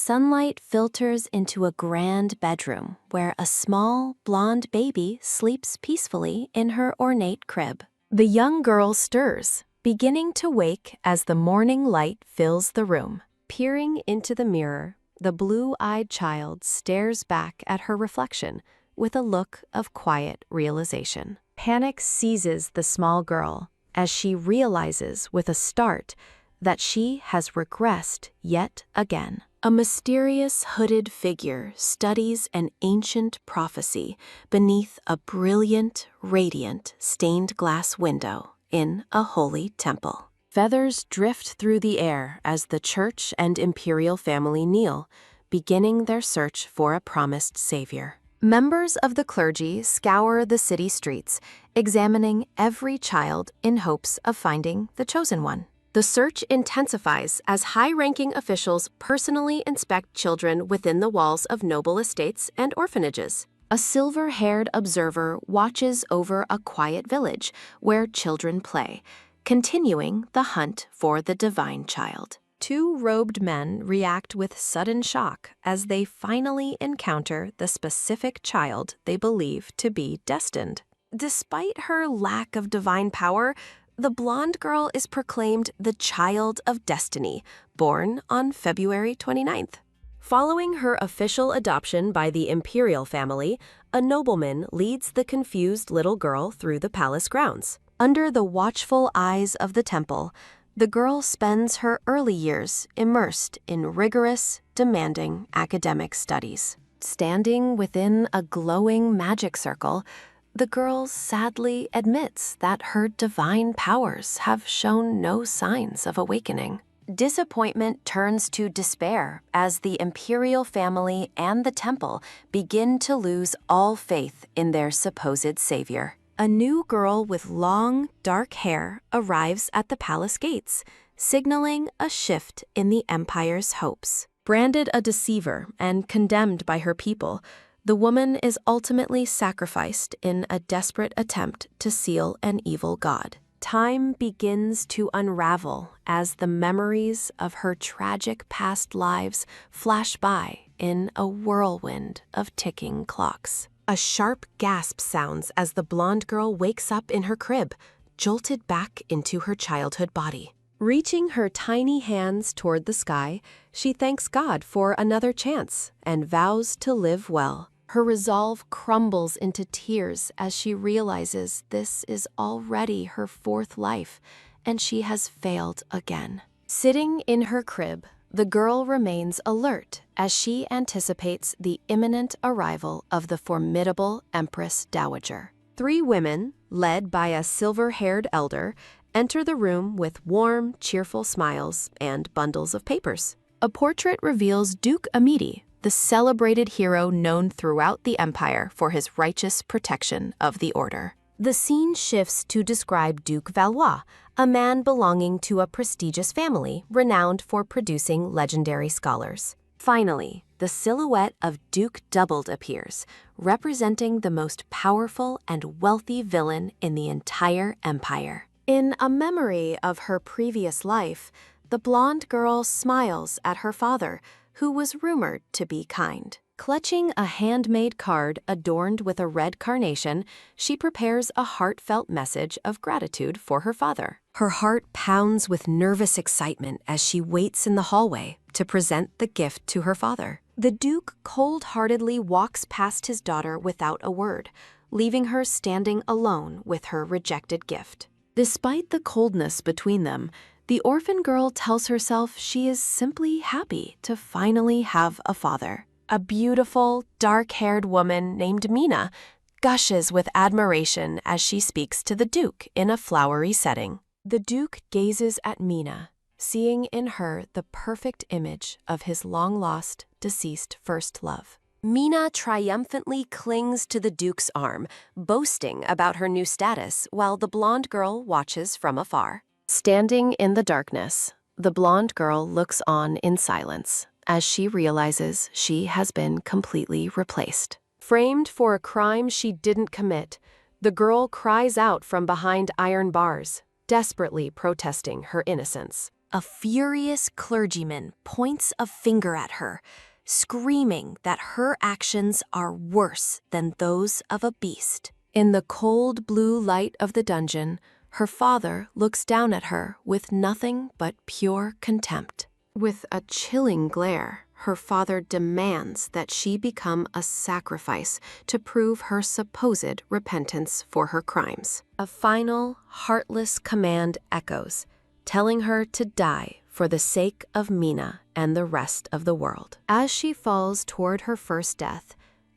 Sunlight filters into a grand bedroom where a small, blonde baby sleeps peacefully in her ornate crib. The young girl stirs, beginning to wake as the morning light fills the room. Peering into the mirror, the blue-eyed child stares back at her reflection with a look of quiet realization. Panic seizes the small girl as she realizes with a start that she has regressed yet again. A mysterious hooded figure studies an ancient prophecy beneath a brilliant, radiant, stained glass window in a holy temple. Feathers drift through the air as the church and imperial family kneel, beginning their search for a promised savior. Members of the clergy scour the city streets, examining every child in hopes of finding the chosen one. The search intensifies as high-ranking officials personally inspect children within the walls of noble estates and orphanages. A silver-haired observer watches over a quiet village where children play, continuing the hunt for the divine child. Two robed men react with sudden shock as they finally encounter the specific child they believe to be destined. Despite her lack of divine power, the blonde girl is proclaimed the child of destiny, born on February 29th. Following her official adoption by the imperial family, a nobleman leads the confused little girl through the palace grounds. Under the watchful eyes of the temple, the girl spends her early years immersed in rigorous, demanding academic studies. Standing within a glowing magic circle, the girl sadly admits that her divine powers have shown no signs of awakening. Disappointment turns to despair as the imperial family and the temple begin to lose all faith in their supposed savior. A new girl with long, dark hair arrives at the palace gates, signaling a shift in the empire's hopes. Branded a deceiver and condemned by her people, the woman is ultimately sacrificed in a desperate attempt to seal an evil god. Time begins to unravel as the memories of her tragic past lives flash by in a whirlwind of ticking clocks. A sharp gasp sounds as the blonde girl wakes up in her crib, jolted back into her childhood body. Reaching her tiny hands toward the sky, she thanks God for another chance and vows to live well. Her resolve crumbles into tears as she realizes this is already her fourth life, and she has failed again. Sitting in her crib, the girl remains alert as she anticipates the imminent arrival of the formidable Empress Dowager. Three women, led by a silver-haired elder, enter the room with warm, cheerful smiles and bundles of papers. A portrait reveals Duke Amidi, the celebrated hero known throughout the empire for his righteous protection of the order. The scene shifts to describe Duke Valois, a man belonging to a prestigious family renowned for producing legendary scholars. Finally, the silhouette of Duke Doubled appears, representing the most powerful and wealthy villain in the entire empire. In a memory of her previous life, the blonde girl smiles at her father, who was rumored to be kind. Clutching a handmade card adorned with a red carnation, she prepares a heartfelt message of gratitude for her father. Her heart pounds with nervous excitement as she waits in the hallway to present the gift to her father. The Duke cold-heartedly walks past his daughter without a word, leaving her standing alone with her rejected gift. Despite the coldness between them, the orphan girl tells herself she is simply happy to finally have a father. A beautiful, dark-haired woman named Mina gushes with admiration as she speaks to the Duke in a flowery setting. The Duke gazes at Mina, seeing in her the perfect image of his long-lost, deceased first love. Mina triumphantly clings to the Duke's arm, boasting about her new status while the blonde girl watches from afar. Standing in the darkness, the blonde girl looks on in silence as she realizes she has been completely replaced. Framed for a crime she didn't commit, the girl cries out from behind iron bars, desperately protesting her innocence. A furious clergyman points a finger at her, screaming that her actions are worse than those of a beast. In the cold blue light of the dungeon, her father looks down at her with nothing but pure contempt. With a chilling glare, her father demands that she become a sacrifice to prove her supposed repentance for her crimes. A final, heartless command echoes, telling her to die for the sake of Mina and the rest of the world. As she falls toward her first death,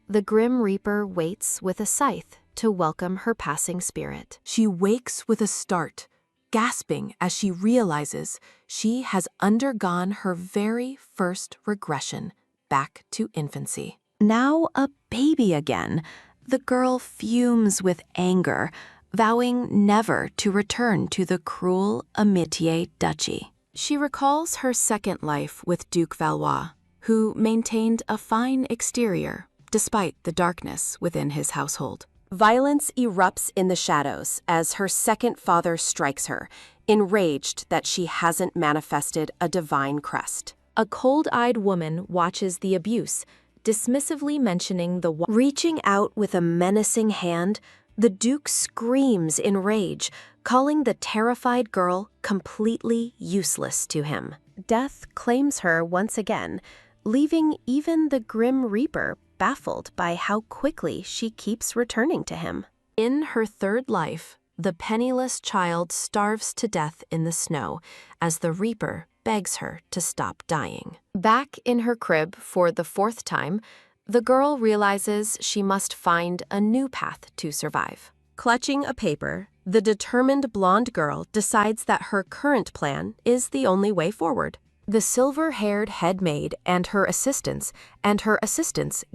the Grim Reaper waits with a scythe to welcome her passing spirit. She wakes with a start, gasping as she realizes she has undergone her very first regression back to infancy. Now a baby again, the girl fumes with anger, vowing never to return to the cruel Amitié duchy. She recalls her second life with Duke Valois, who maintained a fine exterior despite the darkness within his household. Violence erupts in the shadows as her second father strikes her, enraged that she hasn't manifested a divine crest. A cold-eyed woman watches the abuse, dismissively mentioning the reaching out with a menacing hand. The Duke screams in rage, calling the terrified girl completely useless to him. Death claims her once again, leaving even the Grim Reaper baffled by how quickly she keeps returning to him. In her third life, the penniless child starves to death in the snow as the Reaper begs her to stop dying. Back in her crib for the fourth time, the girl realizes she must find a new path to survive. Clutching a paper, the determined blonde girl decides that her current plan is the only way forward. The silver-haired head maid and her assistants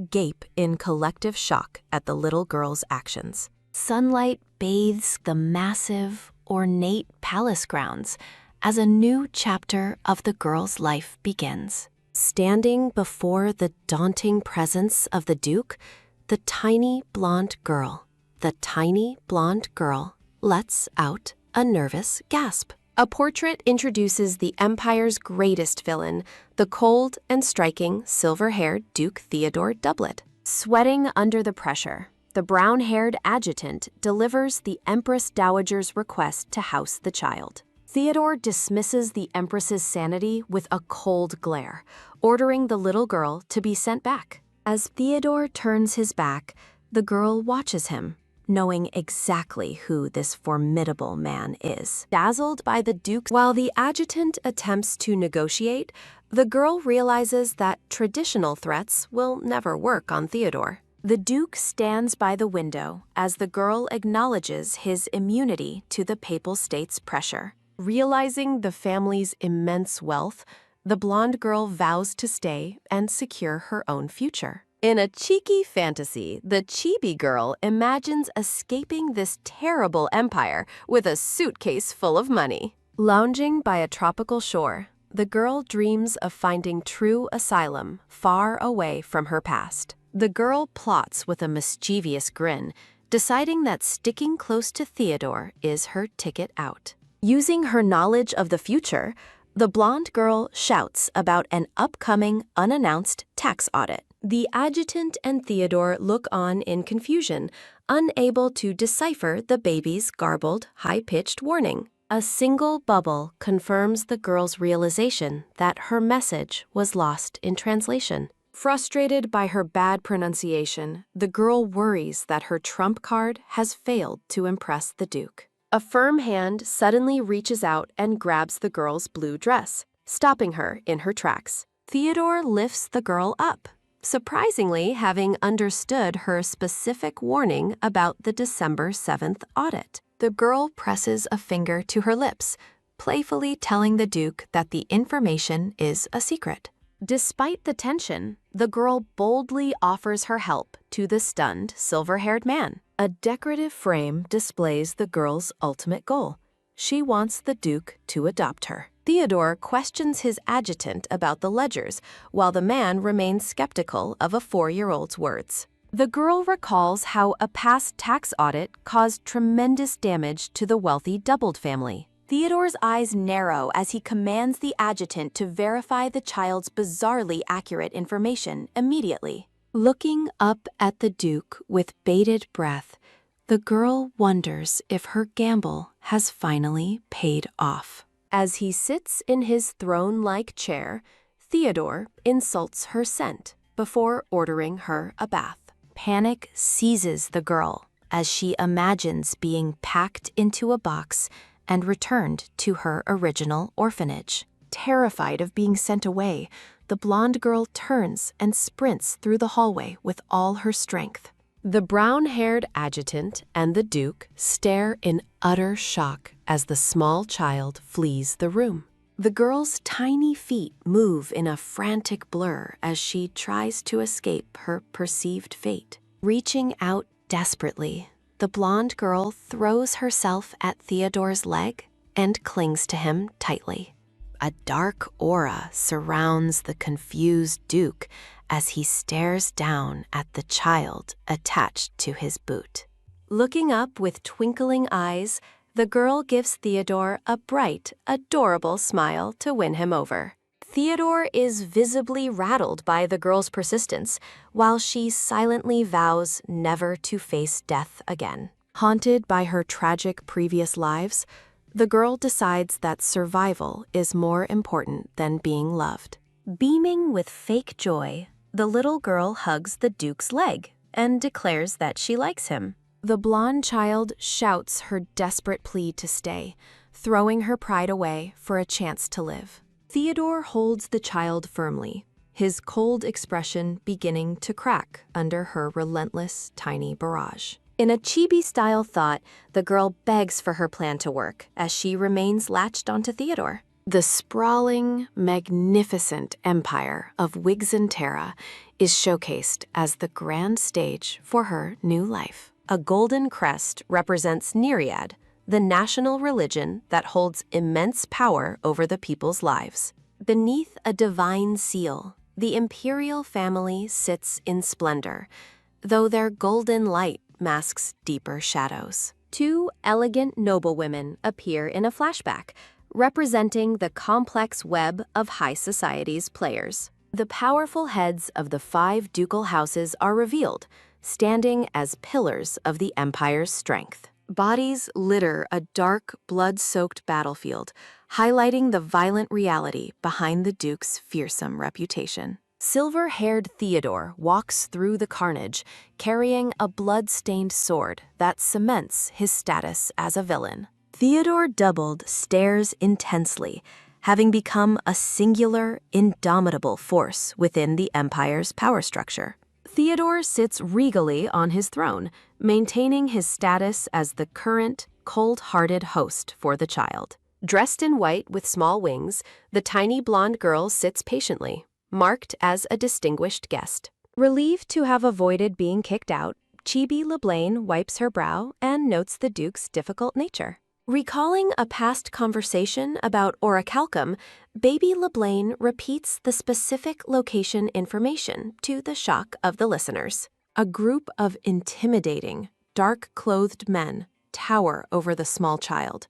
gape in collective shock at the little girl's actions. Sunlight bathes the massive, ornate palace grounds as a new chapter of the girl's life begins. Standing before the daunting presence of the Duke, the tiny blonde girl lets out a nervous gasp. A portrait introduces the Empire's greatest villain, the cold and striking silver-haired Duke Theodore Doublet. Sweating under the pressure, the brown-haired adjutant delivers the Empress Dowager's request to house the child. Theodore dismisses the Empress's sanity with a cold glare, ordering the little girl to be sent back. As Theodore turns his back, the girl watches him, knowing exactly who this formidable man is. Dazzled by the Duke's, while the adjutant attempts to negotiate, the girl realizes that traditional threats will never work on Theodore. The Duke stands by the window as the girl acknowledges his immunity to the Papal State's pressure. Realizing the family's immense wealth, the blonde girl vows to stay and secure her own future. In a cheeky fantasy, the chibi girl imagines escaping this terrible empire with a suitcase full of money. Lounging by a tropical shore, the girl dreams of finding true asylum far away from her past. The girl plots with a mischievous grin, deciding that sticking close to Theodore is her ticket out. Using her knowledge of the future, the blonde girl shouts about an upcoming unannounced tax audit. The adjutant and Theodore look on in confusion, unable to decipher the baby's garbled, high-pitched warning. A single bubble confirms the girl's realization that her message was lost in translation. Frustrated by her bad pronunciation, the girl worries that her trump card has failed to impress the Duke. A firm hand suddenly reaches out and grabs the girl's blue dress, stopping her in her tracks. Theodore lifts the girl up, surprisingly having understood her specific warning about the December 7th audit. The girl presses a finger to her lips, playfully telling the Duke that the information is a secret. Despite the tension, the girl boldly offers her help to the stunned silver-haired man. A decorative frame displays the girl's ultimate goal. She wants the Duke to adopt her. Theodore questions his adjutant about the ledgers, while the man remains skeptical of a 4-year-old's words. The girl recalls how a past tax audit caused tremendous damage to the wealthy Doubled family. Theodore's eyes narrow as he commands the adjutant to verify the child's bizarrely accurate information immediately. Looking up at the Duke with bated breath, the girl wonders if her gamble has finally paid off. As he sits in his throne-like chair, Theodore insults her scent before ordering her a bath. Panic seizes the girl as she imagines being packed into a box and returned to her original orphanage. Terrified of being sent away, the blonde girl turns and sprints through the hallway with all her strength. The brown-haired adjutant and the Duke stare in utter shock as the small child flees the room. The girl's tiny feet move in a frantic blur as she tries to escape her perceived fate. Reaching out desperately, the blonde girl throws herself at Theodore's leg and clings to him tightly. A dark aura surrounds the confused Duke as he stares down at the child attached to his boot. Looking up with twinkling eyes, the girl gives Theodore a bright, adorable smile to win him over. Theodore is visibly rattled by the girl's persistence, while she silently vows never to face death again. Haunted by her tragic previous lives, the girl decides that survival is more important than being loved. Beaming with fake joy, the little girl hugs the Duke's leg and declares that she likes him. The blonde child shouts her desperate plea to stay, throwing her pride away for a chance to live. Theodore holds the child firmly, his cold expression beginning to crack under her relentless tiny barrage. In a chibi-style thought, the girl begs for her plan to work as she remains latched onto Theodore. The sprawling, magnificent empire of Wigzantera is showcased as the grand stage for her new life. A golden crest represents Nereid, the national religion that holds immense power over the people's lives. Beneath a divine seal, the imperial family sits in splendor, though their golden light masks deeper shadows. Two elegant noblewomen appear in a flashback, representing the complex web of high society's players. The powerful heads of the 5 ducal houses are revealed, standing as pillars of the empire's strength. Bodies litter a dark, blood-soaked battlefield, highlighting the violent reality behind the Duke's fearsome reputation. Silver-haired Theodore walks through the carnage, carrying a blood-stained sword that cements his status as a villain. Theodore Doubled stares intensely, having become a singular, indomitable force within the Empire's power structure. Theodore sits regally on his throne, maintaining his status as the current, cold-hearted host for the child. Dressed in white with small wings, the tiny blonde girl sits patiently, marked as a distinguished guest. Relieved to have avoided being kicked out, Chibi LeBlaine wipes her brow and notes the Duke's difficult nature. Recalling a past conversation about orichalcum, baby LeBlaine repeats the specific location information to the shock of the listeners. A group of intimidating, dark-clothed men tower over the small child,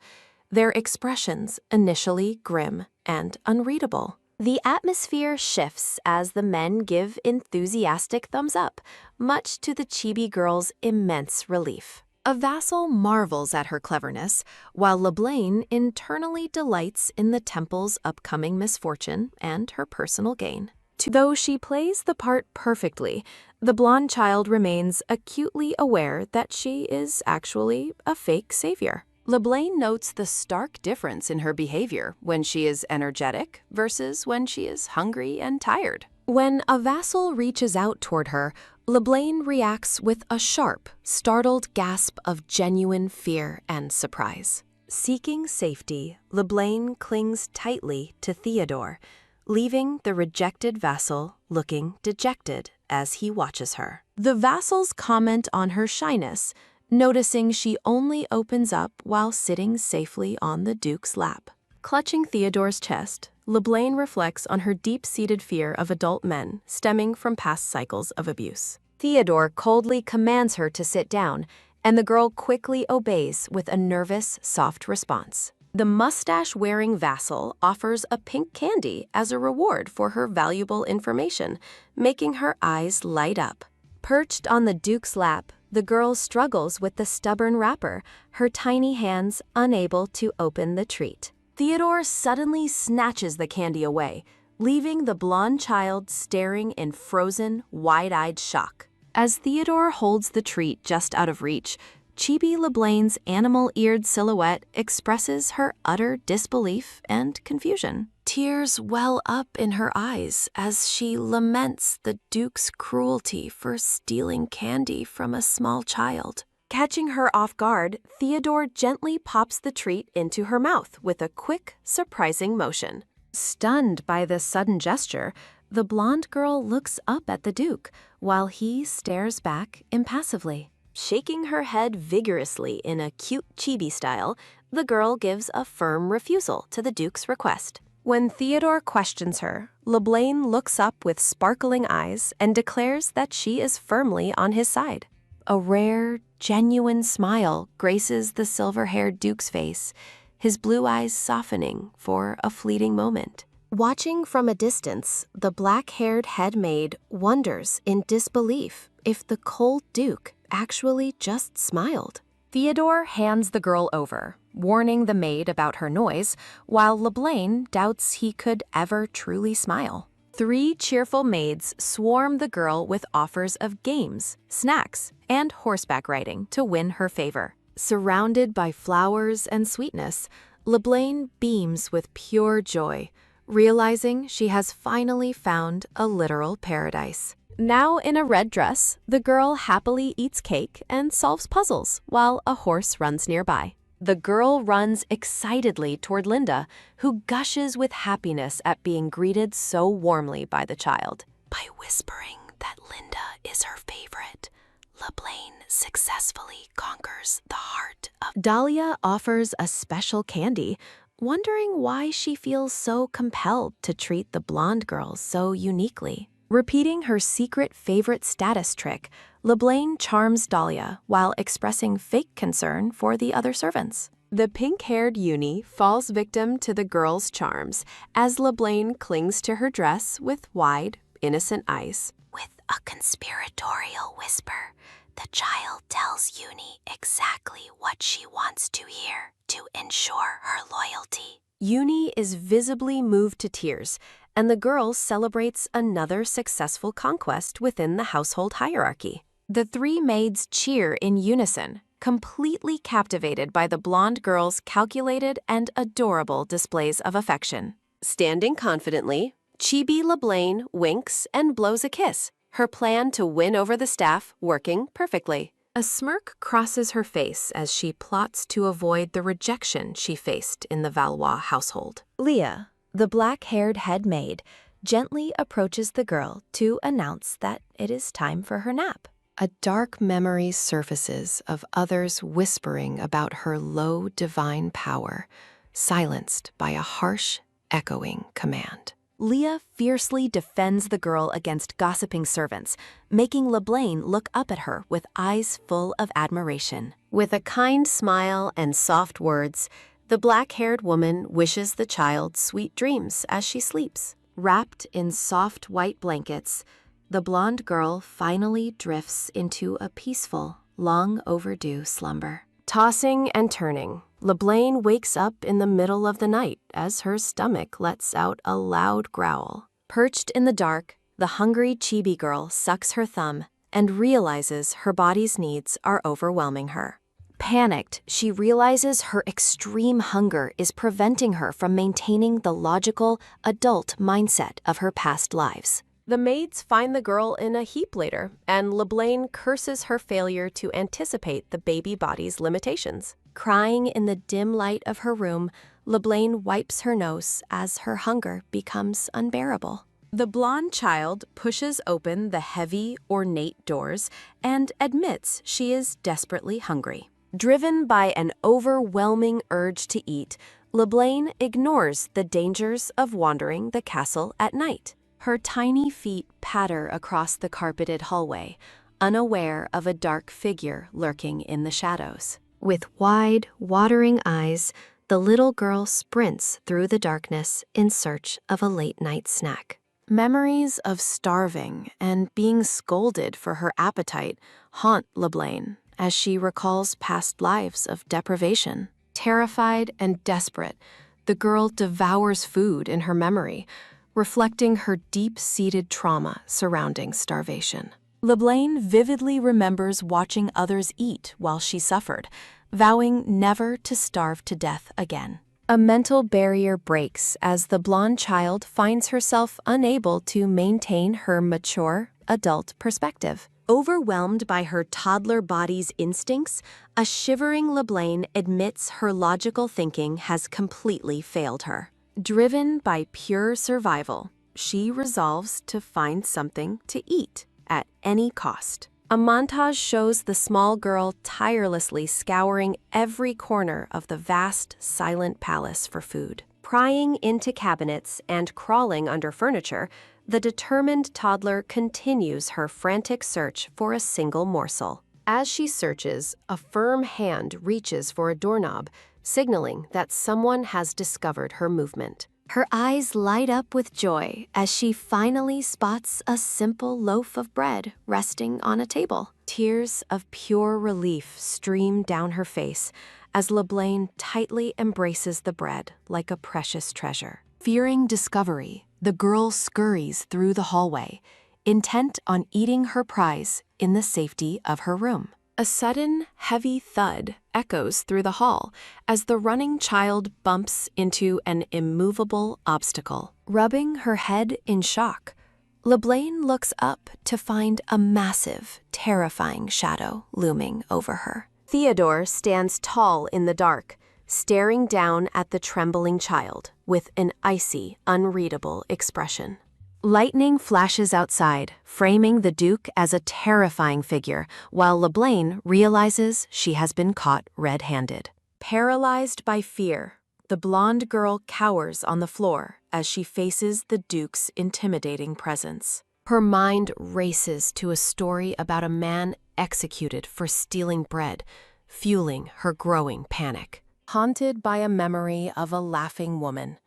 their expressions initially grim and unreadable. The atmosphere shifts as the men give enthusiastic thumbs up, much to the chibi girl's immense relief. A vassal marvels at her cleverness, while LeBlaine internally delights in the temple's upcoming misfortune and her personal gain. Though she plays the part perfectly, the blonde child remains acutely aware that she is actually a fake savior. LeBlaine notes the stark difference in her behavior when she is energetic versus when she is hungry and tired. When a vassal reaches out toward her, LeBlaine reacts with a sharp, startled gasp of genuine fear and surprise. Seeking safety, LeBlaine clings tightly to Theodore, leaving the rejected vassal looking dejected as he watches her. The vassals comment on her shyness, noticing she only opens up while sitting safely on the Duke's lap. Clutching Theodore's chest, LeBlaine reflects on her deep-seated fear of adult men stemming from past cycles of abuse. Theodore coldly commands her to sit down, and the girl quickly obeys with a nervous, soft response. The mustache-wearing vassal offers a pink candy as a reward for her valuable information, making her eyes light up. Perched on the Duke's lap, the girl struggles with the stubborn wrapper, her tiny hands unable to open the treat. Theodore suddenly snatches the candy away, leaving the blonde child staring in frozen, wide-eyed shock. As Theodore holds the treat just out of reach, Chibi LeBlain's animal-eared silhouette expresses her utter disbelief and confusion. Tears well up in her eyes as she laments the Duke's cruelty for stealing candy from a small child. Catching her off guard, Theodore gently pops the treat into her mouth with a quick, surprising motion. Stunned by this sudden gesture, the blonde girl looks up at the Duke, while he stares back impassively. Shaking her head vigorously in a cute chibi style, the girl gives a firm refusal to the Duke's request. When Theodore questions her, LeBlain looks up with sparkling eyes and declares that she is firmly on his side. A rare, genuine smile graces the silver-haired Duke's face, his blue eyes softening for a fleeting moment. Watching from a distance, the black-haired head maid wonders in disbelief if the cold Duke actually just smiled. Theodore hands the girl over, warning the maid about her noise, while LeBlain doubts he could ever truly smile. 3 cheerful maids swarm the girl with offers of games, snacks, and horseback riding to win her favor. Surrounded by flowers and sweetness, LeBlain beams with pure joy, realizing she has finally found a literal paradise. Now in a red dress, the girl happily eats cake and solves puzzles while a horse runs nearby. The girl runs excitedly toward Linda, who gushes with happiness at being greeted so warmly by the child. By whispering that Linda is her favorite, LeBlain successfully conquers the heart of Dahlia offers a special candy, wondering why she feels so compelled to treat the blonde girl so uniquely. Repeating her secret favorite status trick, LeBlain charms Dahlia while expressing fake concern for the other servants. The pink-haired Uni falls victim to the girl's charms as LeBlain clings to her dress with wide, innocent eyes. With a conspiratorial whisper, the child tells Uni exactly what she wants to hear to ensure her loyalty. Uni is visibly moved to tears, and the girl celebrates another successful conquest within the household hierarchy. The 3 maids cheer in unison, completely captivated by the blonde girl's calculated and adorable displays of affection. Standing confidently, Chibi LeBlain winks and blows a kiss, her plan to win over the staff working perfectly. A smirk crosses her face as she plots to avoid the rejection she faced in the Valois household. Leah, the black-haired head maid, gently approaches the girl to announce that it is time for her nap. A dark memory surfaces of others whispering about her low divine power, silenced by a harsh, echoing command. Leah fiercely defends the girl against gossiping servants, making LeBlain look up at her with eyes full of admiration. With a kind smile and soft words, the black-haired woman wishes the child sweet dreams as she sleeps. Wrapped in soft white blankets, the blonde girl finally drifts into a peaceful, long-overdue slumber. Tossing and turning, LeBlain wakes up in the middle of the night as her stomach lets out a loud growl. Perched in the dark, the hungry chibi girl sucks her thumb and realizes her body's needs are overwhelming her. Panicked, she realizes her extreme hunger is preventing her from maintaining the logical, adult mindset of her past lives. The maids find the girl in a heap later, and LeBlain curses her failure to anticipate the baby body's limitations. Crying in the dim light of her room, LeBlain wipes her nose as her hunger becomes unbearable. The blonde child pushes open the heavy, ornate doors and admits she is desperately hungry. Driven by an overwhelming urge to eat, LeBlain ignores the dangers of wandering the castle at night. Her tiny feet patter across the carpeted hallway, unaware of a dark figure lurking in the shadows. With wide, watering eyes, the little girl sprints through the darkness in search of a late-night snack. Memories of starving and being scolded for her appetite haunt LeBlanc as she recalls past lives of deprivation. Terrified and desperate, the girl devours food in her memory, reflecting her deep-seated trauma surrounding starvation. LeBlanc vividly remembers watching others eat while she suffered, vowing never to starve to death again. A mental barrier breaks as the blonde child finds herself unable to maintain her mature, adult perspective. Overwhelmed by her toddler body's instincts, a shivering LeBlanc admits her logical thinking has completely failed her. Driven by pure survival, she resolves to find something to eat at any cost. A montage shows the small girl tirelessly scouring every corner of the vast, silent palace for food. Prying into cabinets and crawling under furniture, the determined toddler continues her frantic search for a single morsel. As she searches, a firm hand reaches for a doorknob, signaling that someone has discovered her movement. Her eyes light up with joy as she finally spots a simple loaf of bread resting on a table. Tears of pure relief stream down her face as LeBlanc tightly embraces the bread like a precious treasure. Fearing discovery, the girl scurries through the hallway, intent on eating her prize in the safety of her room. A sudden, heavy thud echoes through the hall as the running child bumps into an immovable obstacle. Rubbing her head in shock, LeBlanc looks up to find a massive, terrifying shadow looming over her. Theodore stands tall in the dark, staring down at the trembling child with an icy, unreadable expression. Lightning flashes outside, framing the Duke as a terrifying figure, while LeBlanc realizes she has been caught red-handed. Paralyzed by fear, the blonde girl cowers on the floor as she faces the Duke's intimidating presence. Her mind races to a story about a man executed for stealing bread, fueling her growing panic. Haunted by a memory of a laughing woman,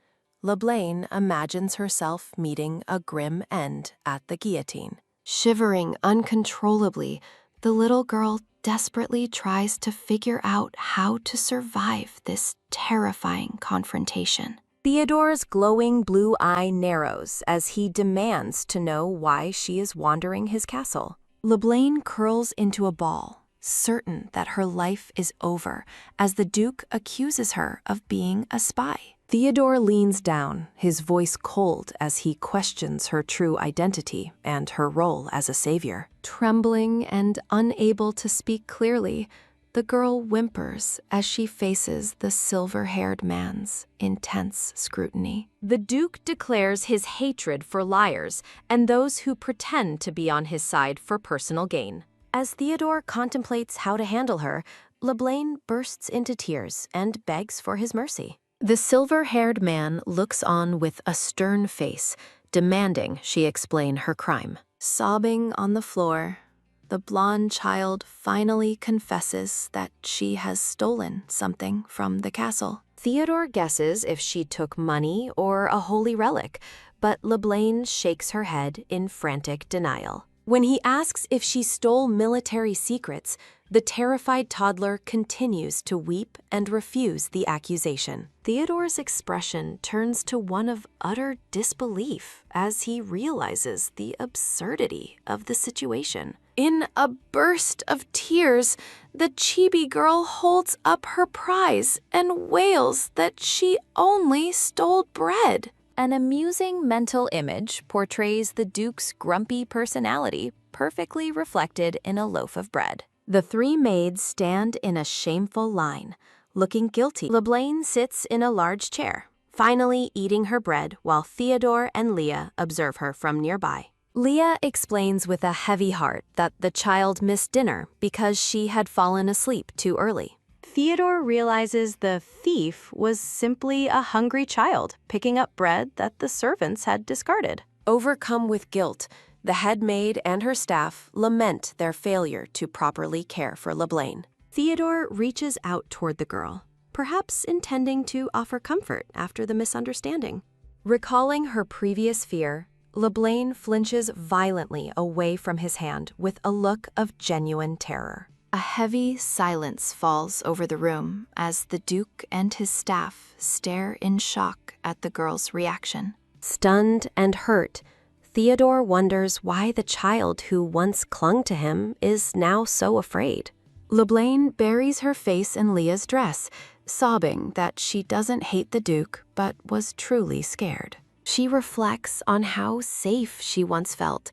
LeBlanc imagines herself meeting a grim end at the guillotine. Shivering uncontrollably, the little girl desperately tries to figure out how to survive this terrifying confrontation. Theodore's glowing blue eye narrows as he demands to know why she is wandering his castle. LeBlanc curls into a ball, certain that her life is over, as the Duke accuses her of being a spy. Theodore leans down, his voice cold as he questions her true identity and her role as a savior. Trembling and unable to speak clearly, the girl whimpers as she faces the silver-haired man's intense scrutiny. The Duke declares his hatred for liars and those who pretend to be on his side for personal gain. As Theodore contemplates how to handle her, LeBlanc bursts into tears and begs for his mercy. The silver-haired man looks on with a stern face, demanding she explain her crime. Sobbing on the floor, the blonde child finally confesses that she has stolen something from the castle. Theodore guesses if she took money or a holy relic, but LeBlanc shakes her head in frantic denial. When he asks if she stole military secrets, the terrified toddler continues to weep and refuse the accusation. Theodore's expression turns to one of utter disbelief as he realizes the absurdity of the situation. In a burst of tears, the chibi girl holds up her prize and wails that she only stole bread. An amusing mental image portrays the Duke's grumpy personality perfectly reflected in a loaf of bread. The three maids stand in a shameful line, looking guilty. LeBlanc sits in a large chair, finally eating her bread while Theodore and Leah observe her from nearby. Leah explains with a heavy heart that the child missed dinner because she had fallen asleep too early. Theodore realizes the thief was simply a hungry child picking up bread that the servants had discarded. Overcome with guilt, the head maid and her staff lament their failure to properly care for LeBlanc. Theodore reaches out toward the girl, perhaps intending to offer comfort after the misunderstanding. Recalling her previous fear, LeBlanc flinches violently away from his hand with a look of genuine terror. A heavy silence falls over the room as the Duke and his staff stare in shock at the girl's reaction. Stunned and hurt, Theodore wonders why the child who once clung to him is now so afraid. LeBlanc buries her face in Leah's dress, sobbing that she doesn't hate the Duke but was truly scared. She reflects on how safe she once felt,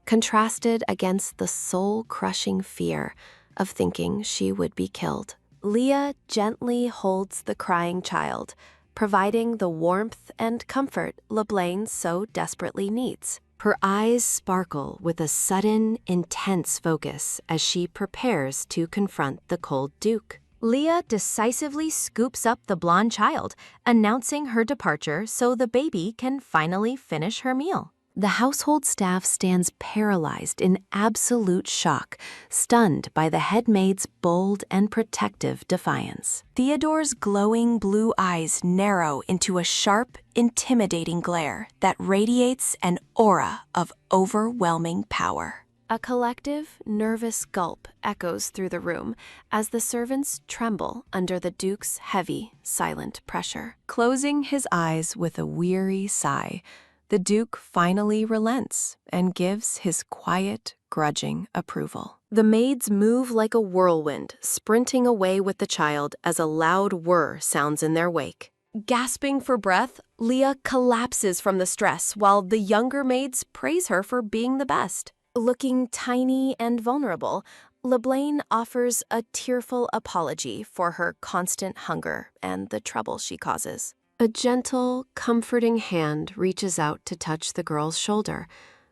contrasted against the soul-crushing fear of thinking she would be killed. Leah gently holds the crying child, providing the warmth and comfort LeBlanc so desperately needs. Her eyes sparkle with a sudden, intense focus as she prepares to confront the cold Duke. Leah decisively scoops up the blonde child, announcing her departure so the baby can finally finish her meal. The household staff stands paralyzed in absolute shock, stunned by the head maid's bold and protective defiance. Theodore's glowing blue eyes narrow into a sharp, intimidating glare that radiates an aura of overwhelming power. A collective, nervous gulp echoes through the room as the servants tremble under the Duke's heavy, silent pressure. Closing his eyes with a weary sigh, the Duke finally relents and gives his quiet, grudging approval. The maids move like a whirlwind, sprinting away with the child as a loud whir sounds in their wake. Gasping for breath, Leah collapses from the stress while the younger maids praise her for being the best. Looking tiny and vulnerable, LeBlanc offers a tearful apology for her constant hunger and the trouble she causes. A gentle, comforting hand reaches out to touch the girl's shoulder,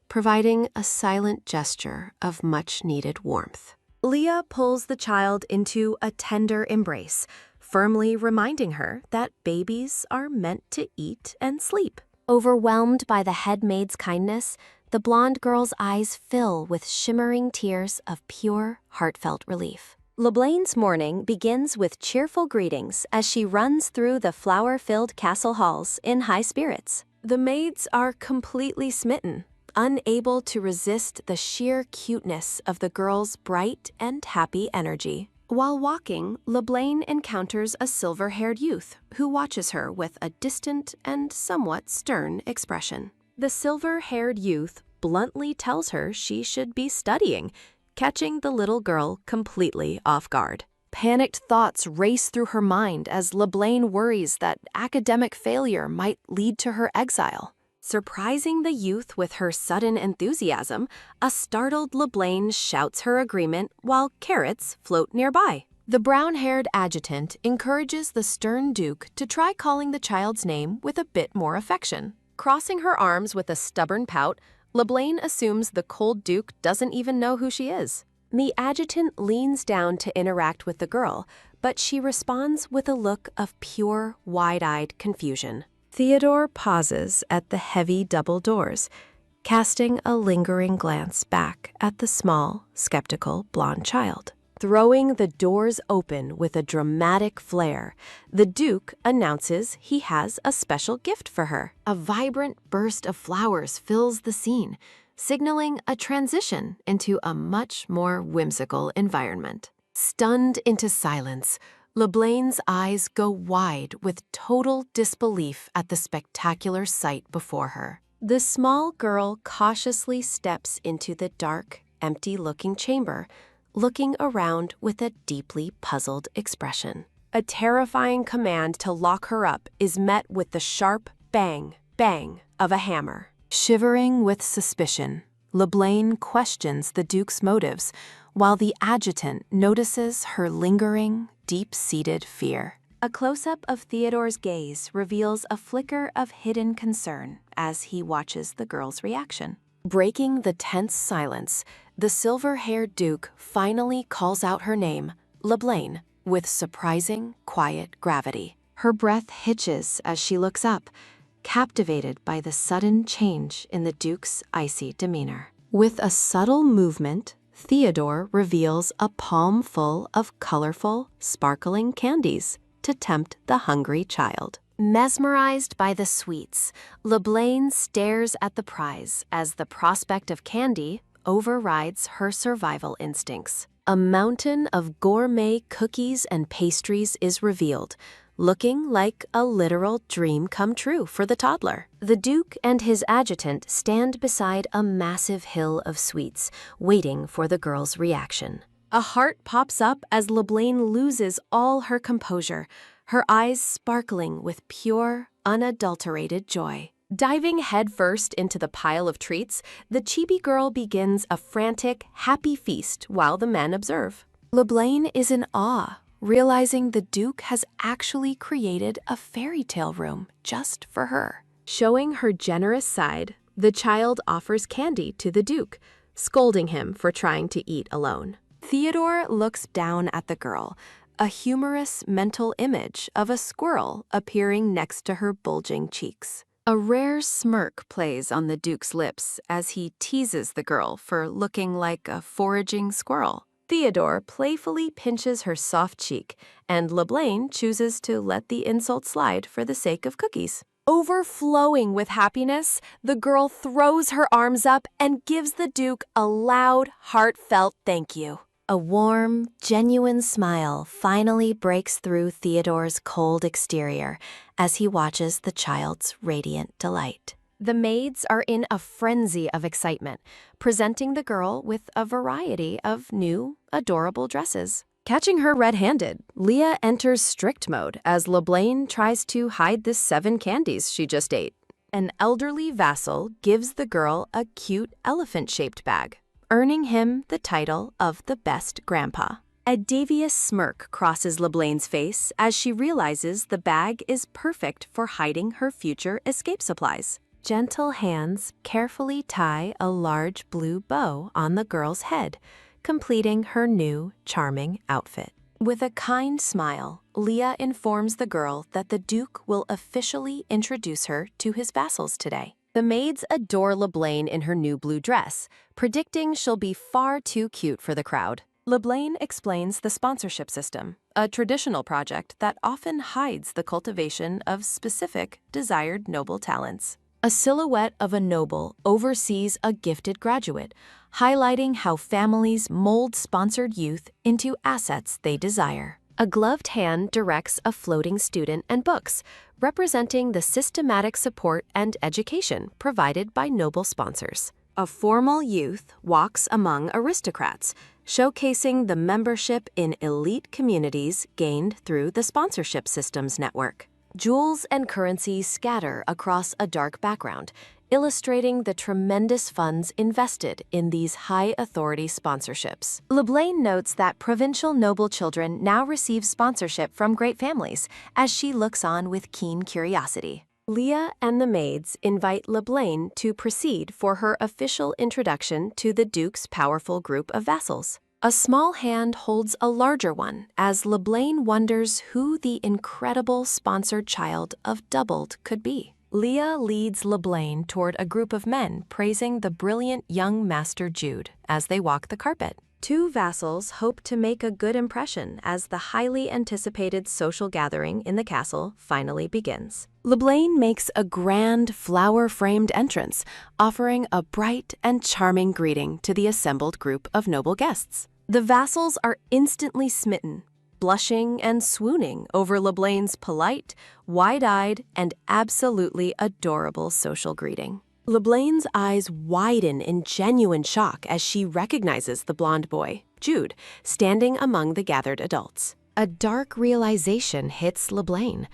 providing a silent gesture of much-needed warmth. Leah pulls the child into a tender embrace, firmly reminding her that babies are meant to eat and sleep. Overwhelmed by the head maid's kindness, the blonde girl's eyes fill with shimmering tears of pure, heartfelt relief. LeBlanc's morning begins with cheerful greetings as she runs through the flower-filled castle halls in high spirits. The maids are completely smitten, unable to resist the sheer cuteness of the girl's bright and happy energy. While walking, LeBlanc encounters a silver-haired youth who watches her with a distant and somewhat stern expression. The silver-haired youth bluntly tells her she should be studying, catching the little girl completely off guard. Panicked thoughts race through her mind as LeBlanc worries that academic failure might lead to her exile. Surprising the youth with her sudden enthusiasm, a startled LeBlanc shouts her agreement while carrots float nearby. The brown-haired adjutant encourages the stern Duke to try calling the child's name with a bit more affection. Crossing her arms with a stubborn pout, LeBlanc assumes the cold Duke doesn't even know who she is. The adjutant leans down to interact with the girl, but she responds with a look of pure, wide-eyed confusion. Theodore pauses at the heavy double doors, casting a lingering glance back at the small, skeptical blonde child. Throwing the doors open with a dramatic flair, the Duke announces he has a special gift for her. A vibrant burst of flowers fills the scene, signaling a transition into a much more whimsical environment. Stunned into silence, LeBlanc's eyes go wide with total disbelief at the spectacular sight before her. The small girl cautiously steps into the dark, empty-looking chamber, looking around with a deeply puzzled expression. A terrifying command to lock her up is met with the sharp bang, bang of a hammer. Shivering with suspicion, LeBlanc questions the Duke's motives, while the adjutant notices her lingering, deep-seated fear. A close-up of Theodore's gaze reveals a flicker of hidden concern as he watches the girl's reaction. Breaking the tense silence, the silver-haired Duke finally calls out her name, LeBlanc, with surprising, quiet gravity. Her breath hitches as she looks up, captivated by the sudden change in the Duke's icy demeanor. With a subtle movement, Theodore reveals a palm full of colorful, sparkling candies. to tempt the hungry child. Mesmerized by the sweets, LeBlanc stares at the prize as the prospect of candy overrides her survival instincts. A mountain of gourmet cookies and pastries is revealed, looking like a literal dream come true for the toddler. The Duke and his adjutant stand beside a massive hill of sweets, waiting for the girl's reaction. A heart pops up as LeBlanc loses all her composure, her eyes sparkling with pure, unadulterated joy. Diving headfirst into the pile of treats, the chibi girl begins a frantic, happy feast while the men observe. LeBlanc is in awe, realizing the Duke has actually created a fairy tale room just for her. Showing her generous side, the child offers candy to the Duke, scolding him for trying to eat alone. Theodore looks down at the girl, a humorous mental image of a squirrel appearing next to her bulging cheeks. A rare smirk plays on the Duke's lips as he teases the girl for looking like a foraging squirrel. Theodore playfully pinches her soft cheek, and LeBlanc chooses to let the insult slide for the sake of cookies. Overflowing with happiness, the girl throws her arms up and gives the Duke a loud, heartfelt thank you. A warm, genuine smile finally breaks through Theodore's cold exterior as he watches the child's radiant delight. The maids are in a frenzy of excitement, presenting the girl with a variety of new, adorable dresses. Catching her red-handed, Leah enters strict mode as LeBlanc tries to hide the 7 candies she just ate. An elderly vassal gives the girl a cute elephant-shaped bag, earning him the title of the best grandpa. A devious smirk crosses LeBlanc's face as she realizes the bag is perfect for hiding her future escape supplies. Gentle hands carefully tie a large blue bow on the girl's head, completing her new, charming outfit. With a kind smile, Leah informs the girl that the Duke will officially introduce her to his vassals today. The maids adore LeBlanc in her new blue dress, predicting she'll be far too cute for the crowd. LeBlanc explains the sponsorship system, a traditional project that often hides the cultivation of specific, desired noble talents. A silhouette of a noble oversees a gifted graduate, highlighting how families mold sponsored youth into assets they desire. A gloved hand directs a floating student and books, representing the systematic support and education provided by noble sponsors. A formal youth walks among aristocrats, showcasing the membership in elite communities gained through the sponsorship systems network. Jewels and currency scatter across a dark background, illustrating the tremendous funds invested in these high-authority sponsorships. LeBlanc notes that provincial noble children now receive sponsorship from great families, as she looks on with keen curiosity. Leah and the maids invite LeBlanc to proceed for her official introduction to the Duke's powerful group of vassals. A small hand holds a larger one as LeBlanc wonders who the incredible sponsored child of Doubled could be. Leah leads LeBlanc toward a group of men praising the brilliant young Master Jude as they walk the carpet. 2 vassals hope to make a good impression as the highly anticipated social gathering in the castle finally begins. LeBlanc makes a grand flower-framed entrance, offering a bright and charming greeting to the assembled group of noble guests. The vassals are instantly smitten, blushing and swooning over LeBlanc's polite, wide-eyed, and absolutely adorable social greeting. LeBlanc's eyes widen in genuine shock as she recognizes the blonde boy, Jude, standing among the gathered adults. A dark realization hits LeBlanc.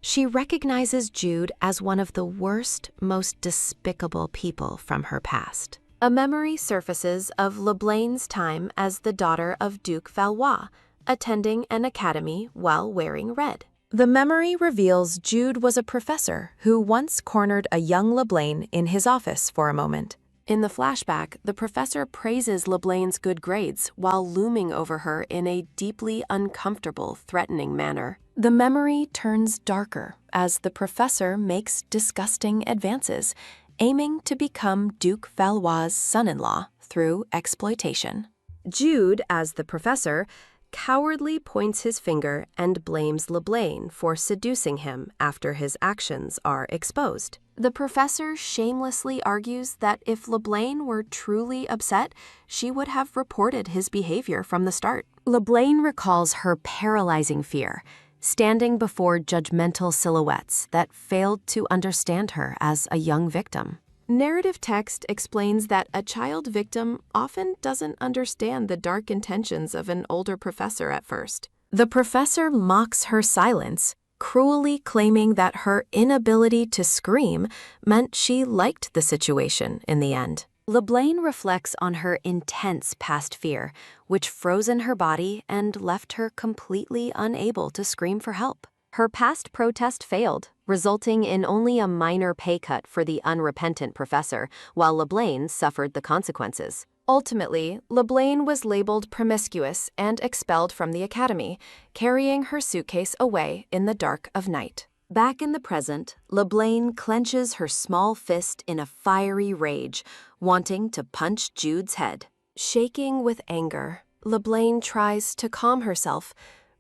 She recognizes Jude as one of the worst, most despicable people from her past. A memory surfaces of LeBlanc's time as the daughter of Duke Valois, attending an academy while wearing red. The memory reveals Jude was a professor who once cornered a young LeBlanc in his office for a moment. In the flashback, the professor praises LeBlanc's good grades while looming over her in a deeply uncomfortable, threatening manner. The memory turns darker as the professor makes disgusting advances, aiming to become Duke Valois' son-in-law through exploitation. Jude, as the professor, cowardly points his finger and blames LeBlanc for seducing him after his actions are exposed. The professor shamelessly argues that if LeBlanc were truly upset, she would have reported his behavior from the start. LeBlanc recalls her paralyzing fear, standing before judgmental silhouettes that failed to understand her as a young victim. Narrative text explains that a child victim often doesn't understand the dark intentions of an older professor at first. The professor mocks her silence, cruelly claiming that her inability to scream meant she liked the situation in the end. LeBlanc reflects on her intense past fear, which frozen her body and left her completely unable to scream for help. Her past protest failed, resulting in only a minor pay cut for the unrepentant professor, while LeBlanc suffered the consequences. Ultimately, LeBlanc was labeled promiscuous and expelled from the academy, carrying her suitcase away in the dark of night. Back in the present, LeBlanc clenches her small fist in a fiery rage, wanting to punch Jude's head. Shaking with anger, LeBlanc tries to calm herself,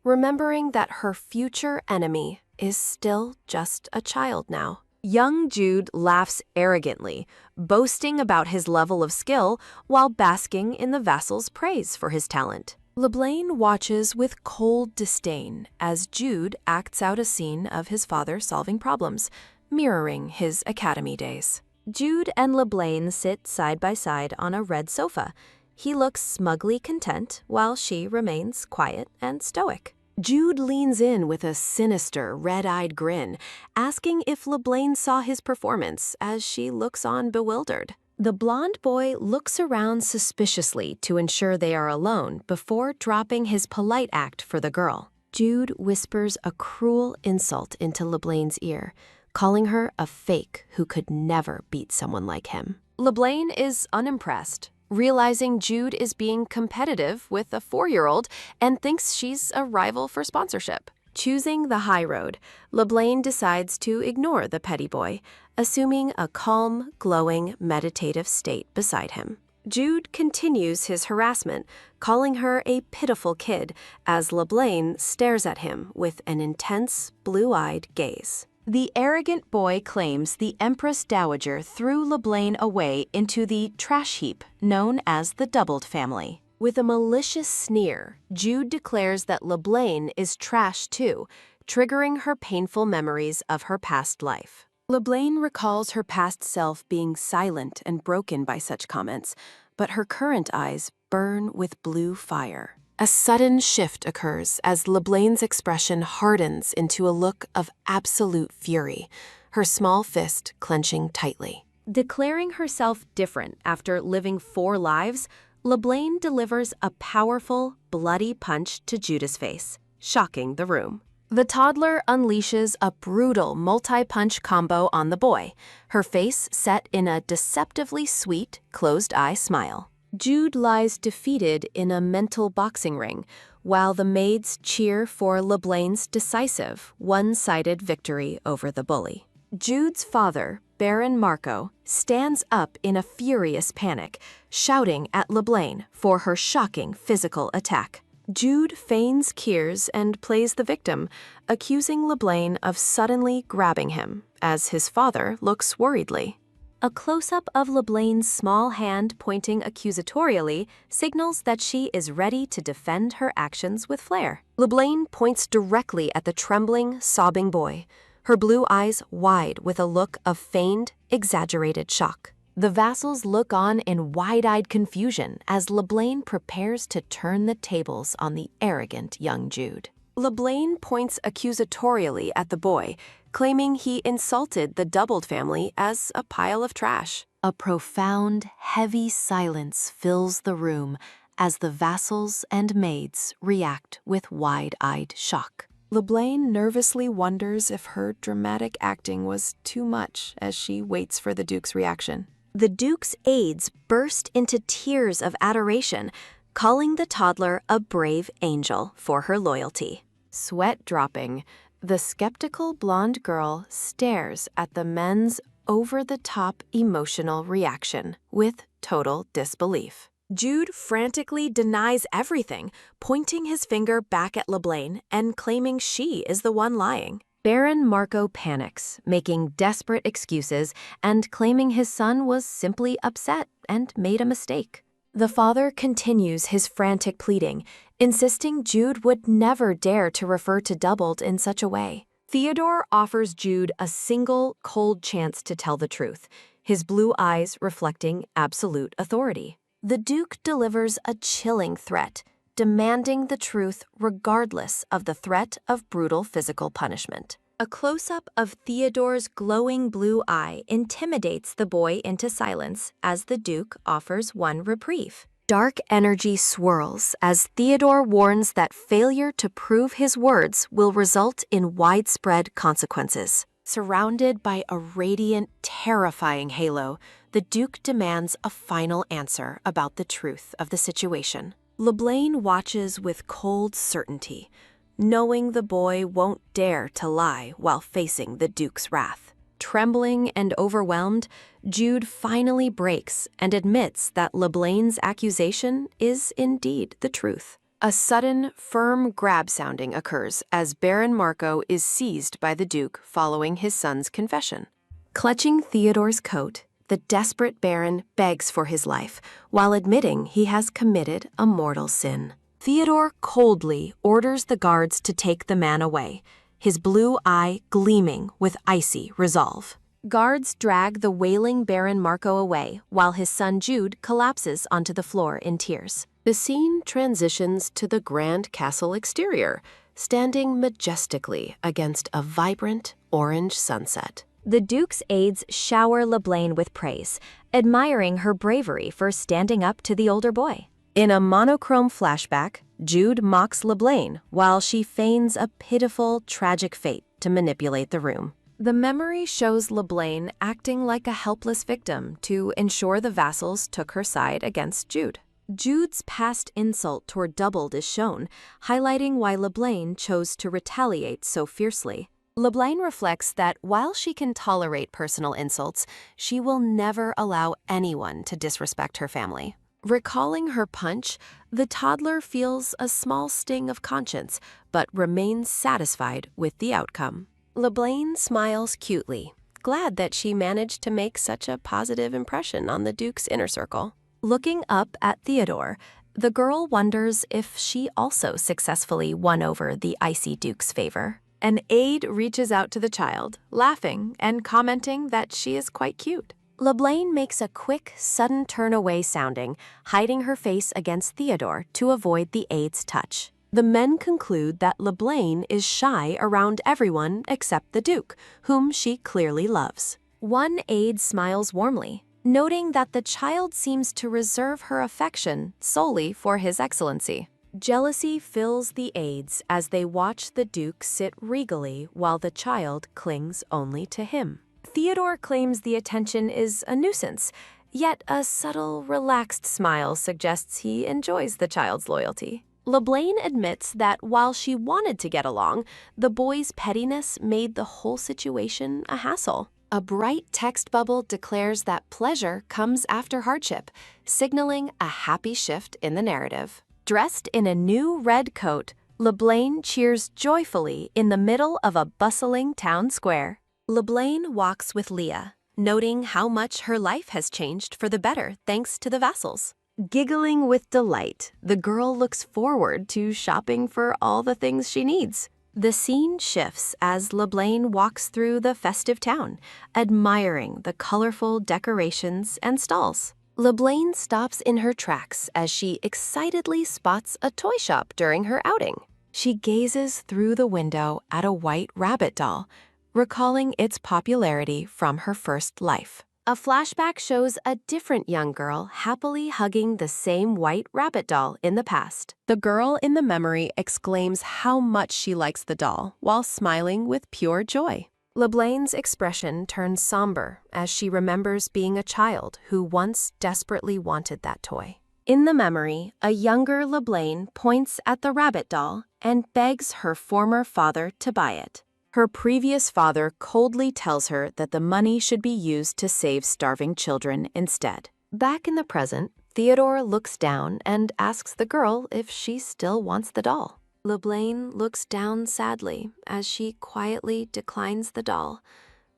remembering that her future enemy is still just a child now. Young Jude laughs arrogantly, boasting about his level of skill while basking in the vassal's praise for his talent. LeBlanc watches with cold disdain as Jude acts out a scene of his father solving problems, mirroring his academy days. Jude and LeBlanc sit side by side on a red sofa. He looks smugly content while she remains quiet and stoic. Jude leans in with a sinister, red-eyed grin, asking if LeBlanc saw his performance as she looks on bewildered. The blonde boy looks around suspiciously to ensure they are alone before dropping his polite act for the girl. Jude whispers a cruel insult into LeBlanc's ear, calling her a fake who could never beat someone like him. LeBlanc is unimpressed, realizing Jude is being competitive with a 4-year-old and thinks she's a rival for sponsorship. Choosing the high road, LeBlanc decides to ignore the petty boy, assuming a calm, glowing, meditative state beside him. Jude continues his harassment, calling her a pitiful kid as LeBlanc stares at him with an intense, blue-eyed gaze. The arrogant boy claims the Empress Dowager threw LeBlanc away into the trash heap known as the Doubled family. With a malicious sneer, Jude declares that LeBlanc is trash too, triggering her painful memories of her past life. LeBlanc recalls her past self being silent and broken by such comments, but her current eyes burn with blue fire. A sudden shift occurs as LeBlanc's expression hardens into a look of absolute fury, her small fist clenching tightly. Declaring herself different after living 4 lives, LeBlanc delivers a powerful, bloody punch to Judah's face, shocking the room. The toddler unleashes a brutal multi-punch combo on the boy, her face set in a deceptively sweet, closed-eye smile. Jude lies defeated in a mental boxing ring, while the maids cheer for LeBlanc's decisive, one-sided victory over the bully. Jude's father, Baron Marco, stands up in a furious panic, shouting at LeBlanc for her shocking physical attack. Jude feigns tears and plays the victim, accusing LeBlanc of suddenly grabbing him, as his father looks worriedly. A close-up of LeBlanc's small hand pointing accusatorially signals that she is ready to defend her actions with flair. LeBlanc points directly at the trembling, sobbing boy, her blue eyes wide with a look of feigned, exaggerated shock. The vassals look on in wide-eyed confusion as LeBlanc prepares to turn the tables on the arrogant young Jude. LeBlanc points accusatorially at the boy, claiming he insulted the Doubled family as a pile of trash. A profound, heavy silence fills the room as the vassals and maids react with wide-eyed shock. LeBlanc nervously wonders if her dramatic acting was too much as she waits for the Duke's reaction. The Duke's aides burst into tears of adoration, calling the toddler a brave angel for her loyalty. Sweat dropping, the skeptical blonde girl stares at the men's over-the-top emotional reaction with total disbelief. Jude frantically denies everything, pointing his finger back at LeBlanc and claiming she is the one lying. Baron Marco panics, making desperate excuses and claiming his son was simply upset and made a mistake. The father continues his frantic pleading, insisting Jude would never dare to refer to Doubled in such a way. Theodore offers Jude a single, cold chance to tell the truth, his blue eyes reflecting absolute authority. The Duke delivers a chilling threat, demanding the truth regardless of the threat of brutal physical punishment. A close-up of Theodore's glowing blue eye intimidates the boy into silence as the Duke offers one reprieve. Dark energy swirls as Theodore warns that failure to prove his words will result in widespread consequences. Surrounded by a radiant, terrifying halo, the Duke demands a final answer about the truth of the situation. LeBlanc watches with cold certainty, knowing the boy won't dare to lie while facing the Duke's wrath. Trembling and overwhelmed, Jude finally breaks and admits that LeBlanc's accusation is indeed the truth. A sudden, firm grab sounding occurs as Baron Marco is seized by the Duke following his son's confession. Clutching Theodore's coat, the desperate Baron begs for his life while admitting he has committed a mortal sin. Theodore coldly orders the guards to take the man away, his blue eye gleaming with icy resolve. Guards drag the wailing Baron Marco away while his son Jude collapses onto the floor in tears. The scene transitions to the grand castle exterior, standing majestically against a vibrant orange sunset. The Duke's aides shower LeBlanc with praise, admiring her bravery for standing up to the older boy. In a monochrome flashback, Jude mocks LeBlanc while she feigns a pitiful, tragic fate to manipulate the room. The memory shows LeBlanc acting like a helpless victim to ensure the vassals took her side against Jude. Jude's past insult toward Doubled is shown, highlighting why LeBlanc chose to retaliate so fiercely. LeBlanc reflects that while she can tolerate personal insults, she will never allow anyone to disrespect her family. Recalling her punch, the toddler feels a small sting of conscience, but remains satisfied with the outcome. LeBlanc smiles cutely, glad that she managed to make such a positive impression on the Duke's inner circle. Looking up at Theodore, the girl wonders if she also successfully won over the icy Duke's favor. An aide reaches out to the child, laughing and commenting that she is quite cute. LeBlanc makes a quick, sudden turn away sounding, hiding her face against Theodore to avoid the aide's touch. The men conclude that LeBlanc is shy around everyone except the Duke, whom she clearly loves. One aide smiles warmly, noting that the child seems to reserve her affection solely for His Excellency. Jealousy fills the aides as they watch the Duke sit regally while the child clings only to him. Theodore claims the attention is a nuisance, yet a subtle, relaxed smile suggests he enjoys the child's loyalty. LeBlanc admits that while she wanted to get along, the boy's pettiness made the whole situation a hassle. A bright text bubble declares that pleasure comes after hardship, signaling a happy shift in the narrative. Dressed in a new red coat, LeBlanc cheers joyfully in the middle of a bustling town square. LeBlanc walks with Leah, noting how much her life has changed for the better thanks to the vassals. Giggling with delight, the girl looks forward to shopping for all the things she needs. The scene shifts as LeBlanc walks through the festive town, admiring the colorful decorations and stalls. LeBlanc stops in her tracks as she excitedly spots a toy shop during her outing. She gazes through the window at a white rabbit doll, recalling its popularity from her first life. A flashback shows a different young girl happily hugging the same white rabbit doll in the past. The girl in the memory exclaims how much she likes the doll while smiling with pure joy. LeBlanc's expression turns somber as she remembers being a child who once desperately wanted that toy. In the memory, a younger LeBlanc points at the rabbit doll and begs her former father to buy it. Her previous father coldly tells her that the money should be used to save starving children instead. Back in the present, Theodore looks down and asks the girl if she still wants the doll. LeBlanc looks down sadly as she quietly declines the doll,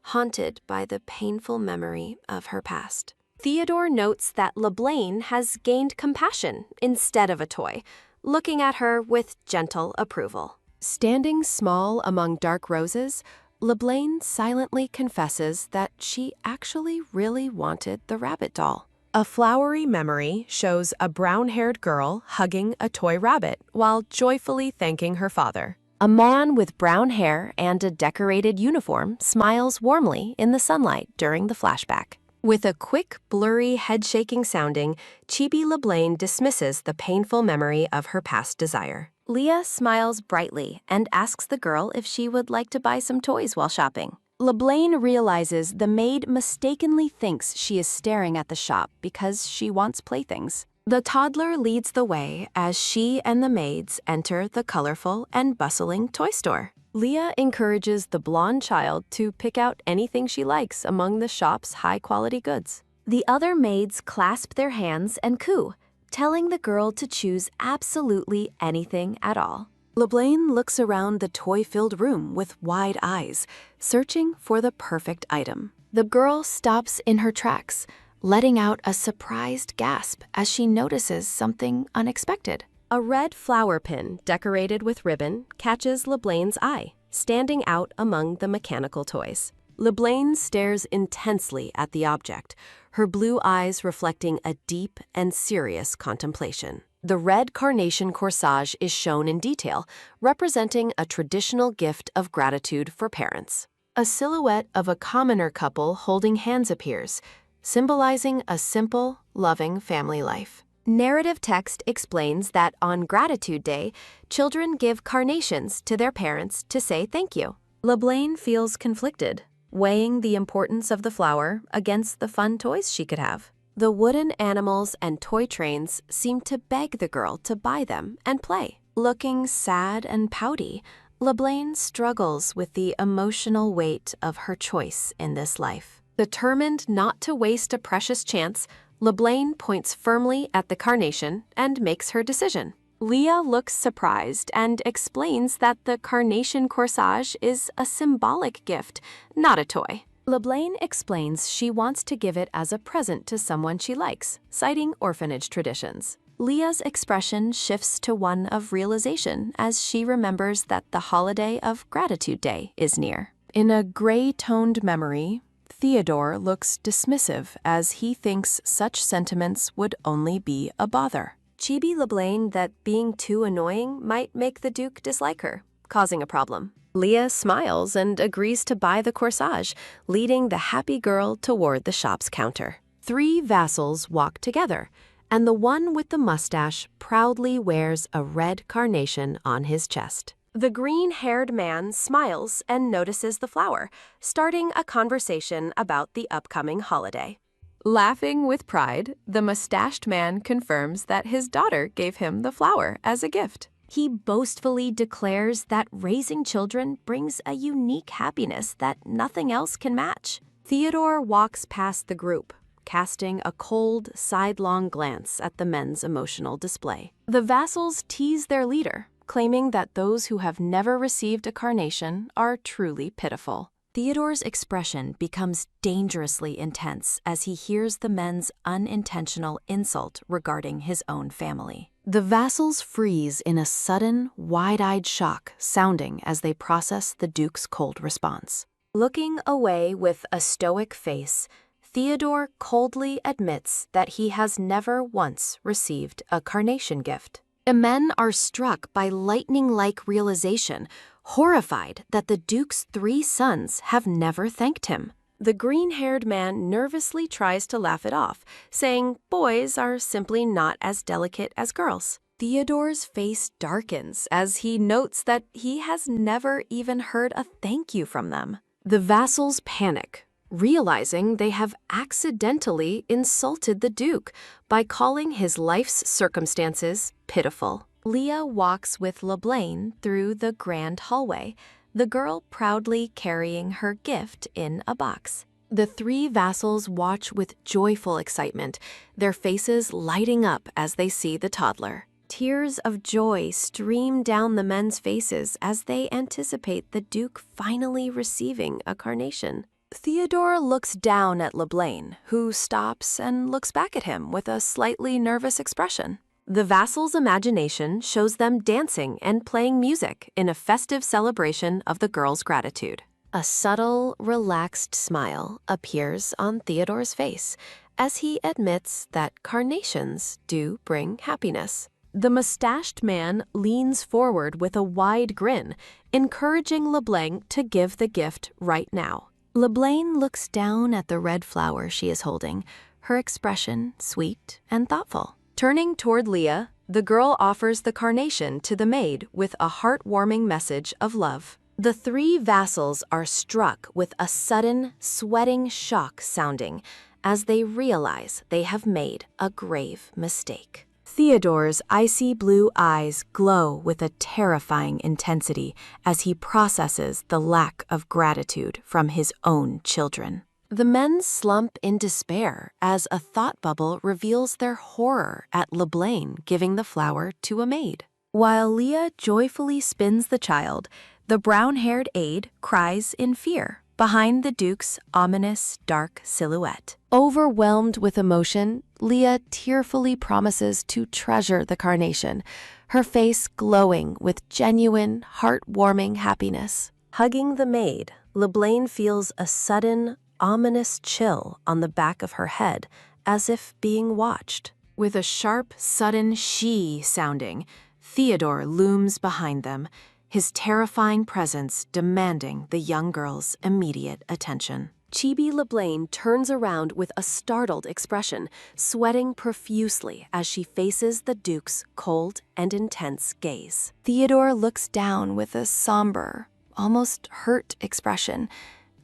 haunted by the painful memory of her past. Theodore notes that LeBlanc has gained compassion instead of a toy, looking at her with gentle approval. Standing small among dark roses, LeBlanc silently confesses that she actually really wanted the rabbit doll. A flowery memory shows a brown-haired girl hugging a toy rabbit while joyfully thanking her father. A man with brown hair and a decorated uniform smiles warmly in the sunlight during the flashback. With a quick, blurry, head-shaking sounding, Chibi LeBlanc dismisses the painful memory of her past desire. Leah smiles brightly and asks the girl if she would like to buy some toys while shopping. LeBlanc realizes the maid mistakenly thinks she is staring at the shop because she wants playthings. The toddler leads the way as she and the maids enter the colorful and bustling toy store. Leah encourages the blonde child to pick out anything she likes among the shop's high-quality goods. The other maids clasp their hands and coo, telling the girl to choose absolutely anything at all. LeBlanc looks around the toy-filled room with wide eyes, searching for the perfect item. The girl stops in her tracks, letting out a surprised gasp as she notices something unexpected. A red flower pin decorated with ribbon catches LeBlanc's eye, standing out among the mechanical toys. LeBlanc stares intensely at the object, her blue eyes reflecting a deep and serious contemplation. The red carnation corsage is shown in detail, representing a traditional gift of gratitude for parents. A silhouette of a commoner couple holding hands appears, symbolizing a simple, loving family life. Narrative text explains that on Gratitude Day, children give carnations to their parents to say thank you. LeBlanc feels conflicted, weighing the importance of the flower against the fun toys she could have. The wooden animals and toy trains seem to beg the girl to buy them and play. Looking sad and pouty, LeBlanc struggles with the emotional weight of her choice in this life. Determined not to waste a precious chance, LeBlanc points firmly at the carnation and makes her decision. Leah looks surprised and explains that the carnation corsage is a symbolic gift, not a toy. LeBlanc explains she wants to give it as a present to someone she likes, citing orphanage traditions. Leah's expression shifts to one of realization as she remembers that the holiday of Gratitude Day is near. In a gray-toned memory, Theodore looks dismissive as he thinks such sentiments would only be a bother. Chibi LeBlanc that being too annoying might make the Duke dislike her, causing a problem. Leah smiles and agrees to buy the corsage, leading the happy girl toward the shop's counter. 3 vassals walk together, and the one with the mustache proudly wears a red carnation on his chest. The green-haired man smiles and notices the flower, starting a conversation about the upcoming holiday. Laughing with pride, the mustached man confirms that his daughter gave him the flower as a gift. He boastfully declares that raising children brings a unique happiness that nothing else can match. Theodore walks past the group, casting a cold, sidelong glance at the men's emotional display. The vassals tease their leader, claiming that those who have never received a carnation are truly pitiful. Theodore's expression becomes dangerously intense as he hears the men's unintentional insult regarding his own family. The vassals freeze in a sudden, wide-eyed shock, sounding as they process the Duke's cold response. Looking away with a stoic face, Theodore coldly admits that he has never once received a carnation gift. The men are struck by lightning-like realization, horrified that the Duke's 3 sons have never thanked him. The green-haired man nervously tries to laugh it off, saying boys are simply not as delicate as girls. Theodore's face darkens as he notes that he has never even heard a thank you from them. The vassals panic, realizing they have accidentally insulted the Duke by calling his life's circumstances pitiful. Leah walks with LeBlanc through the grand hallway, the girl proudly carrying her gift in a box. The three vassals watch with joyful excitement, their faces lighting up as they see the toddler. Tears of joy stream down the men's faces as they anticipate the Duke finally receiving a carnation. Theodore looks down at Leblanc, who stops and looks back at him with a slightly nervous expression. The vassal's imagination shows them dancing and playing music in a festive celebration of the girl's gratitude. A subtle, relaxed smile appears on Theodore's face as he admits that carnations do bring happiness. The mustached man leans forward with a wide grin, encouraging Leblanc to give the gift right now. Leblanc looks down at the red flower she is holding, her expression sweet and thoughtful. Turning toward Leah, the girl offers the carnation to the maid with a heartwarming message of love. The three vassals are struck with a sudden, sweating shock sounding as they realize they have made a grave mistake. Theodore's icy blue eyes glow with a terrifying intensity as he processes the lack of gratitude from his own children. The men slump in despair as a thought bubble reveals their horror at Leblanc giving the flower to a maid. While Leah joyfully spins the child, the brown-haired aide cries in fear behind the Duke's ominous, dark silhouette. Overwhelmed with emotion, Leah tearfully promises to treasure the carnation, her face glowing with genuine, heartwarming happiness. Hugging the maid, Leblanc feels a sudden, ominous chill on the back of her head, as if being watched. With a sharp, sudden she sounding, Theodore looms behind them, his terrifying presence demanding the young girl's immediate attention. Chibi Leblanc turns around with a startled expression, sweating profusely as she faces the Duke's cold and intense gaze. Theodore looks down with a somber, almost hurt expression,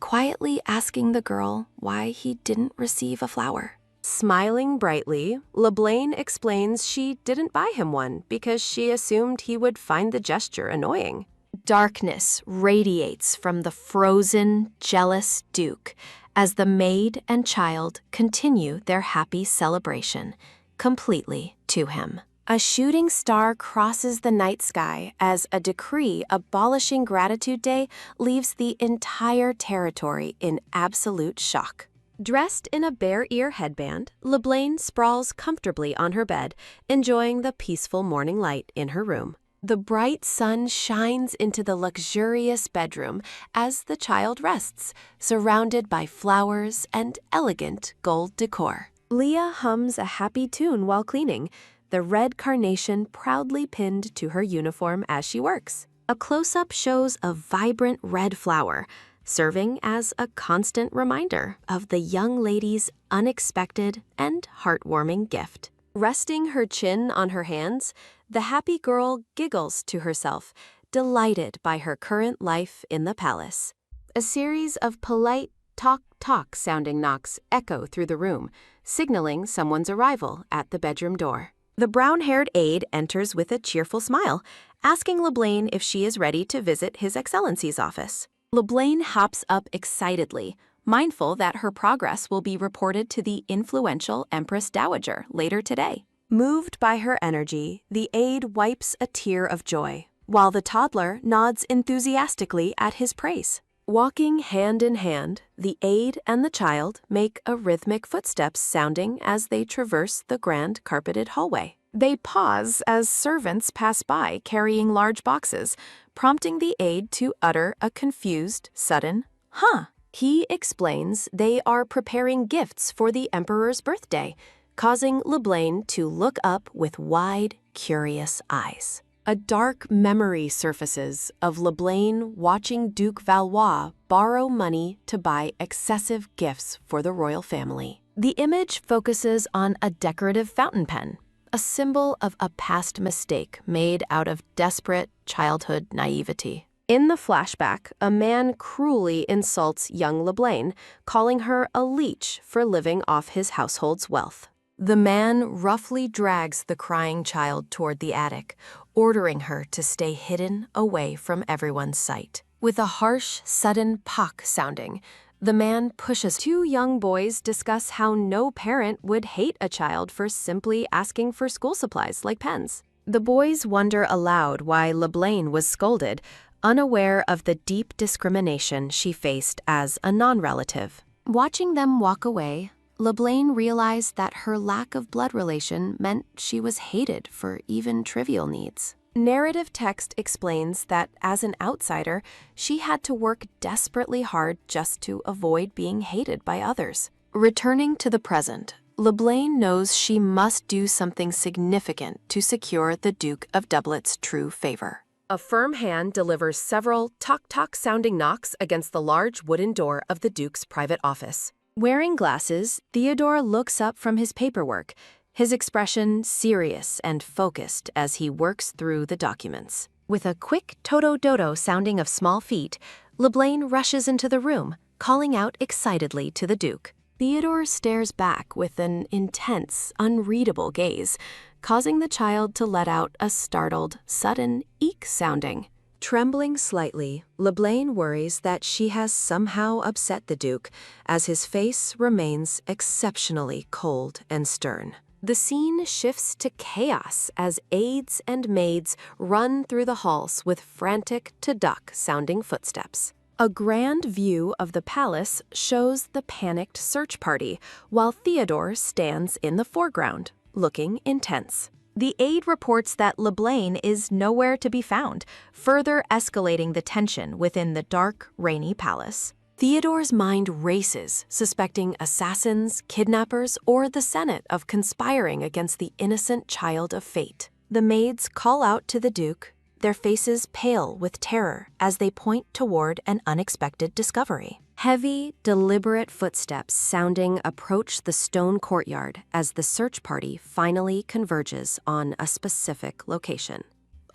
quietly asking the girl why he didn't receive a flower. Smiling brightly, Leblanc explains she didn't buy him one because she assumed he would find the gesture annoying. Darkness radiates from the frozen, jealous Duke as the maid and child continue their happy celebration, completely to him. A shooting star crosses the night sky as a decree abolishing Gratitude Day leaves the entire territory in absolute shock. Dressed in a bear ear headband, Leblanc sprawls comfortably on her bed, enjoying the peaceful morning light in her room. The bright sun shines into the luxurious bedroom as the child rests, surrounded by flowers and elegant gold decor. Leah hums a happy tune while cleaning, the red carnation proudly pinned to her uniform as she works. A close-up shows a vibrant red flower, serving as a constant reminder of the young lady's unexpected and heartwarming gift. Resting her chin on her hands, the happy girl giggles to herself, delighted by her current life in the palace. A series of polite tock-tock sounding knocks echo through the room, signaling someone's arrival at the bedroom door. The brown-haired aide enters with a cheerful smile, asking Leblanc if she is ready to visit His Excellency's office. Leblanc hops up excitedly, mindful that her progress will be reported to the influential Empress Dowager later today. Moved by her energy, the aide wipes a tear of joy, while the toddler nods enthusiastically at his praise. Walking hand in hand, the aide and the child make a rhythmic footsteps sounding as they traverse the grand carpeted hallway. They pause as servants pass by carrying large boxes, prompting the aide to utter a confused, sudden, "Huh." He explains they are preparing gifts for the Emperor's birthday, causing Leblanc to look up with wide, curious eyes. A dark memory surfaces of Leblanc watching Duke Valois borrow money to buy excessive gifts for the royal family. The image focuses on a decorative fountain pen, a symbol of a past mistake made out of desperate childhood naivety. In the flashback, a man cruelly insults young Leblanc, calling her a leech for living off his household's wealth. The man roughly drags the crying child toward the attic, ordering her to stay hidden away from everyone's sight. With a harsh, sudden pock sounding, The man pushes. Two young boys discuss how no parent would hate a child for simply asking for school supplies like pens. The boys wonder aloud why LeBlanc was scolded, unaware of the deep discrimination she faced as a non-relative. Watching them walk away, LeBlanc realized that her lack of blood relation meant she was hated for even trivial needs. Narrative text explains that as an outsider, she had to work desperately hard just to avoid being hated by others. Returning to the present, LeBlanc knows she must do something significant to secure the Duke of Doublet's true favor. A firm hand delivers several tock-tock sounding knocks against the large wooden door of the Duke's private office. Wearing glasses, Theodore looks up from his paperwork, his expression serious and focused as he works through the documents. With a quick toto-dodo sounding of small feet, LeBlanc rushes into the room, calling out excitedly to the Duke. Theodore stares back with an intense, unreadable gaze, causing the child to let out a startled, sudden eek sounding. Trembling slightly, LeBlanc worries that she has somehow upset the Duke, as his face remains exceptionally cold and stern. The scene shifts to chaos as aides and maids run through the halls with frantic to-duck-sounding footsteps. A grand view of the palace shows the panicked search party, while Theodore stands in the foreground, looking intense. The aide reports that LeBlanc is nowhere to be found, further escalating the tension within the dark, rainy palace. Theodore's mind races, suspecting assassins, kidnappers, or the Senate of conspiring against the innocent child of fate. The maids call out to the Duke, their faces pale with terror as they point toward an unexpected discovery. Heavy, deliberate footsteps sounding approach the stone courtyard as the search party finally converges on a specific location.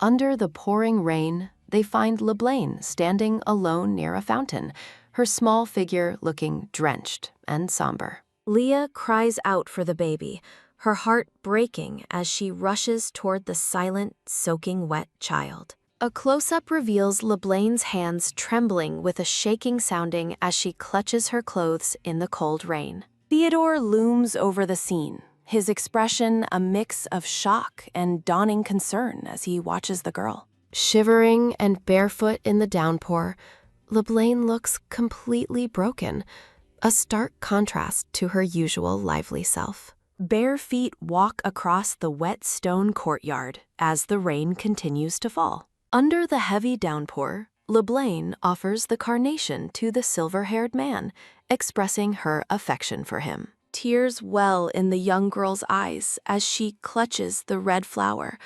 Under the pouring rain, they find LeBlanc standing alone near a fountain, her small figure looking drenched and somber. Leah cries out for the baby, her heart breaking as she rushes toward the silent, soaking wet child. A close-up reveals LeBlanc's hands trembling with a shaking sounding as she clutches her clothes in the cold rain. Theodore looms over the scene, his expression a mix of shock and dawning concern as he watches the girl. Shivering and barefoot in the downpour, LeBlanc looks completely broken, a stark contrast to her usual lively self. Bare feet walk across the wet stone courtyard as the rain continues to fall. Under the heavy downpour, LeBlanc offers the carnation to the silver-haired man, expressing her affection for him. Tears well in the young girl's eyes as she clutches the red flower,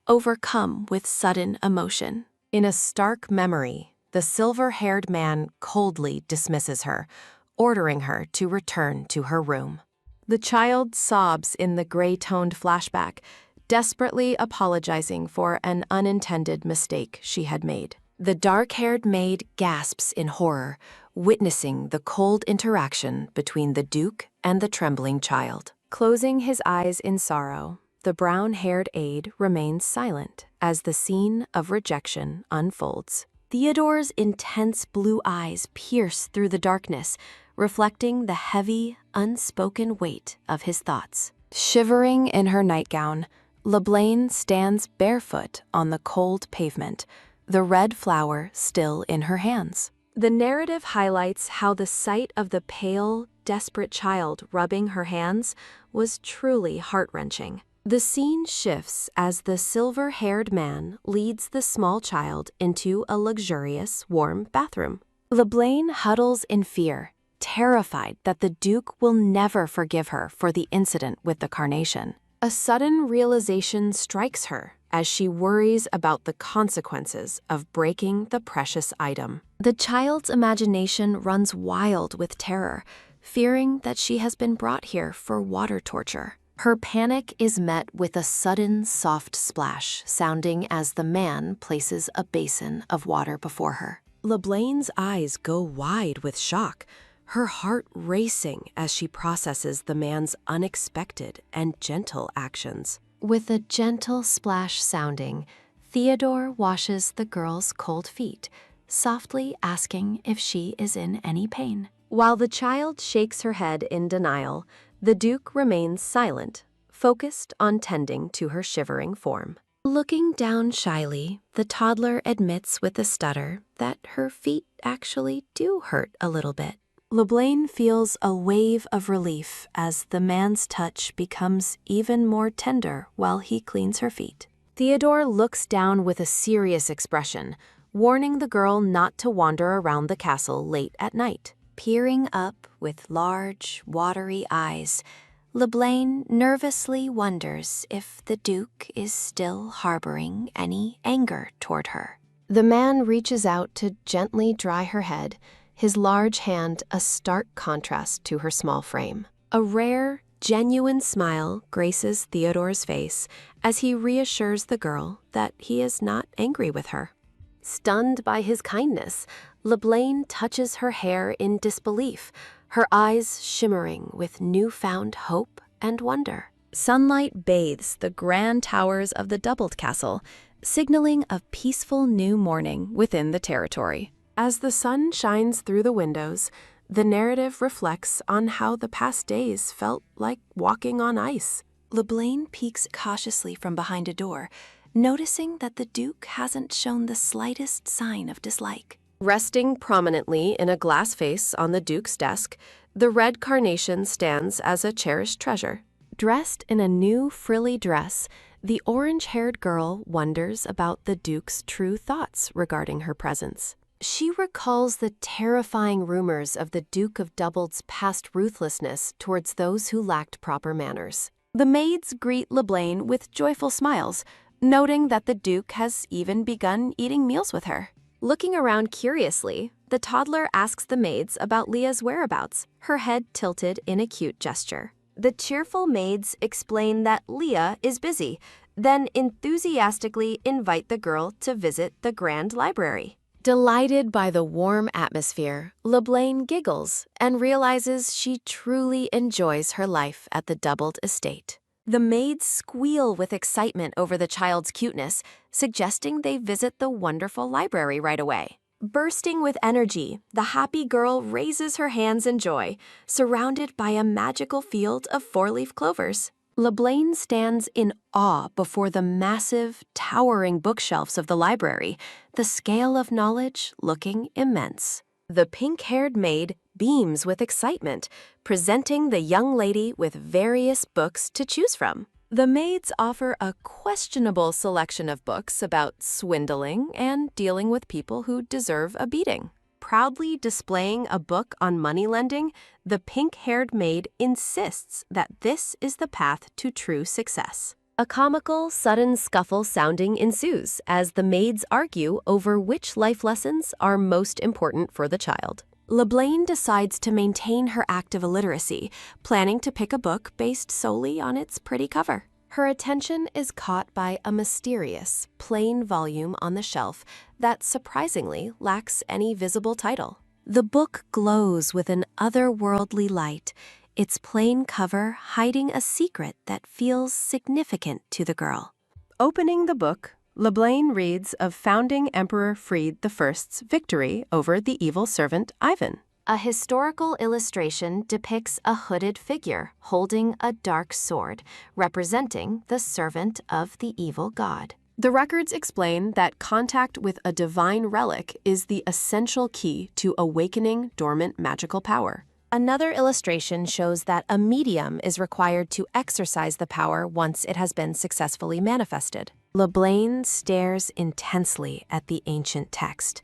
overcome with sudden emotion. In a stark memory, the silver-haired man coldly dismisses her, ordering her to return to her room. The child sobs in the gray-toned flashback, desperately apologizing for an unintended mistake she had made. The dark-haired maid gasps in horror, witnessing the cold interaction between the Duke and the trembling child. Closing his eyes in sorrow, the brown-haired aide remains silent as the scene of rejection unfolds. Theodore's intense blue eyes pierce through the darkness, reflecting the heavy, unspoken weight of his thoughts. Shivering in her nightgown, LeBlanc stands barefoot on the cold pavement, the red flower still in her hands. The narrative highlights how the sight of the pale, desperate child rubbing her hands was truly heart-wrenching. The scene shifts as the silver-haired man leads the small child into a luxurious, warm bathroom. LeBlanc huddles in fear, terrified that the Duke will never forgive her for the incident with the carnation. A sudden realization strikes her as she worries about the consequences of breaking the precious item. The child's imagination runs wild with terror, fearing that she has been brought here for water torture. Her panic is met with a sudden soft splash, sounding as the man places a basin of water before her. LeBlanc's eyes go wide with shock, her heart racing as she processes the man's unexpected and gentle actions. With a gentle splash sounding, Theodore washes the girl's cold feet, softly asking if she is in any pain. While the child shakes her head in denial, the Duke remains silent, focused on tending to her shivering form. Looking down shyly, the toddler admits with a stutter that her feet actually do hurt a little bit. LeBlanc feels a wave of relief as the man's touch becomes even more tender while he cleans her feet. Theodore looks down with a serious expression, warning the girl not to wander around the castle late at night. Peering up with large, watery eyes, LeBlanc nervously wonders if the Duke is still harboring any anger toward her. The man reaches out to gently dry her head, his large hand a stark contrast to her small frame. A rare, genuine smile graces Theodore's face as he reassures the girl that he is not angry with her. Stunned by his kindness, LeBlanc touches her hair in disbelief, her eyes shimmering with newfound hope and wonder. Sunlight bathes the grand towers of the doubled castle, signaling a peaceful new morning within the territory. As the sun shines through the windows, the narrative reflects on how the past days felt like walking on ice. LeBlanc peeks cautiously from behind a door, noticing that the Duke hasn't shown the slightest sign of dislike. Resting prominently in a glass vase on the Duke's desk, the red carnation stands as a cherished treasure. Dressed in a new frilly dress, the orange-haired girl wonders about the Duke's true thoughts regarding her presence. She recalls the terrifying rumors of the Duke of Doubled's past ruthlessness towards those who lacked proper manners. The maids greet LeBlanc with joyful smiles, noting that the Duke has even begun eating meals with her. Looking around curiously, the toddler asks the maids about Leah's whereabouts, her head tilted in a cute gesture. The cheerful maids explain that Leah is busy, then enthusiastically invite the girl to visit the Grand Library. Delighted by the warm atmosphere, LeBlanc giggles and realizes she truly enjoys her life at the Doubled estate. The maids squeal with excitement over the child's cuteness, suggesting they visit the wonderful library right away. Bursting with energy, the happy girl raises her hands in joy, surrounded by a magical field of four-leaf clovers. LeBlanc stands in awe before the massive, towering bookshelves of the library, the scale of knowledge looking immense. The pink-haired maid beams with excitement, presenting the young lady with various books to choose from. The maids offer a questionable selection of books about swindling and dealing with people who deserve a beating. Proudly displaying a book on money lending, the pink-haired maid insists that this is the path to true success. A comical, sudden scuffle sounding ensues as the maids argue over which life lessons are most important for the child. LeBlanc decides to maintain her active illiteracy, planning to pick a book based solely on its pretty cover. Her attention is caught by a mysterious, plain volume on the shelf that surprisingly lacks any visible title. The book glows with an otherworldly light, its plain cover hiding a secret that feels significant to the girl. Opening the book, LeBlanc reads of founding Emperor Fried I's victory over the evil servant Ivan. A historical illustration depicts a hooded figure holding a dark sword, representing the servant of the evil god. The records explain that contact with a divine relic is the essential key to awakening dormant magical power. Another illustration shows that a medium is required to exercise the power once it has been successfully manifested. LeBlanc stares intensely at the ancient text,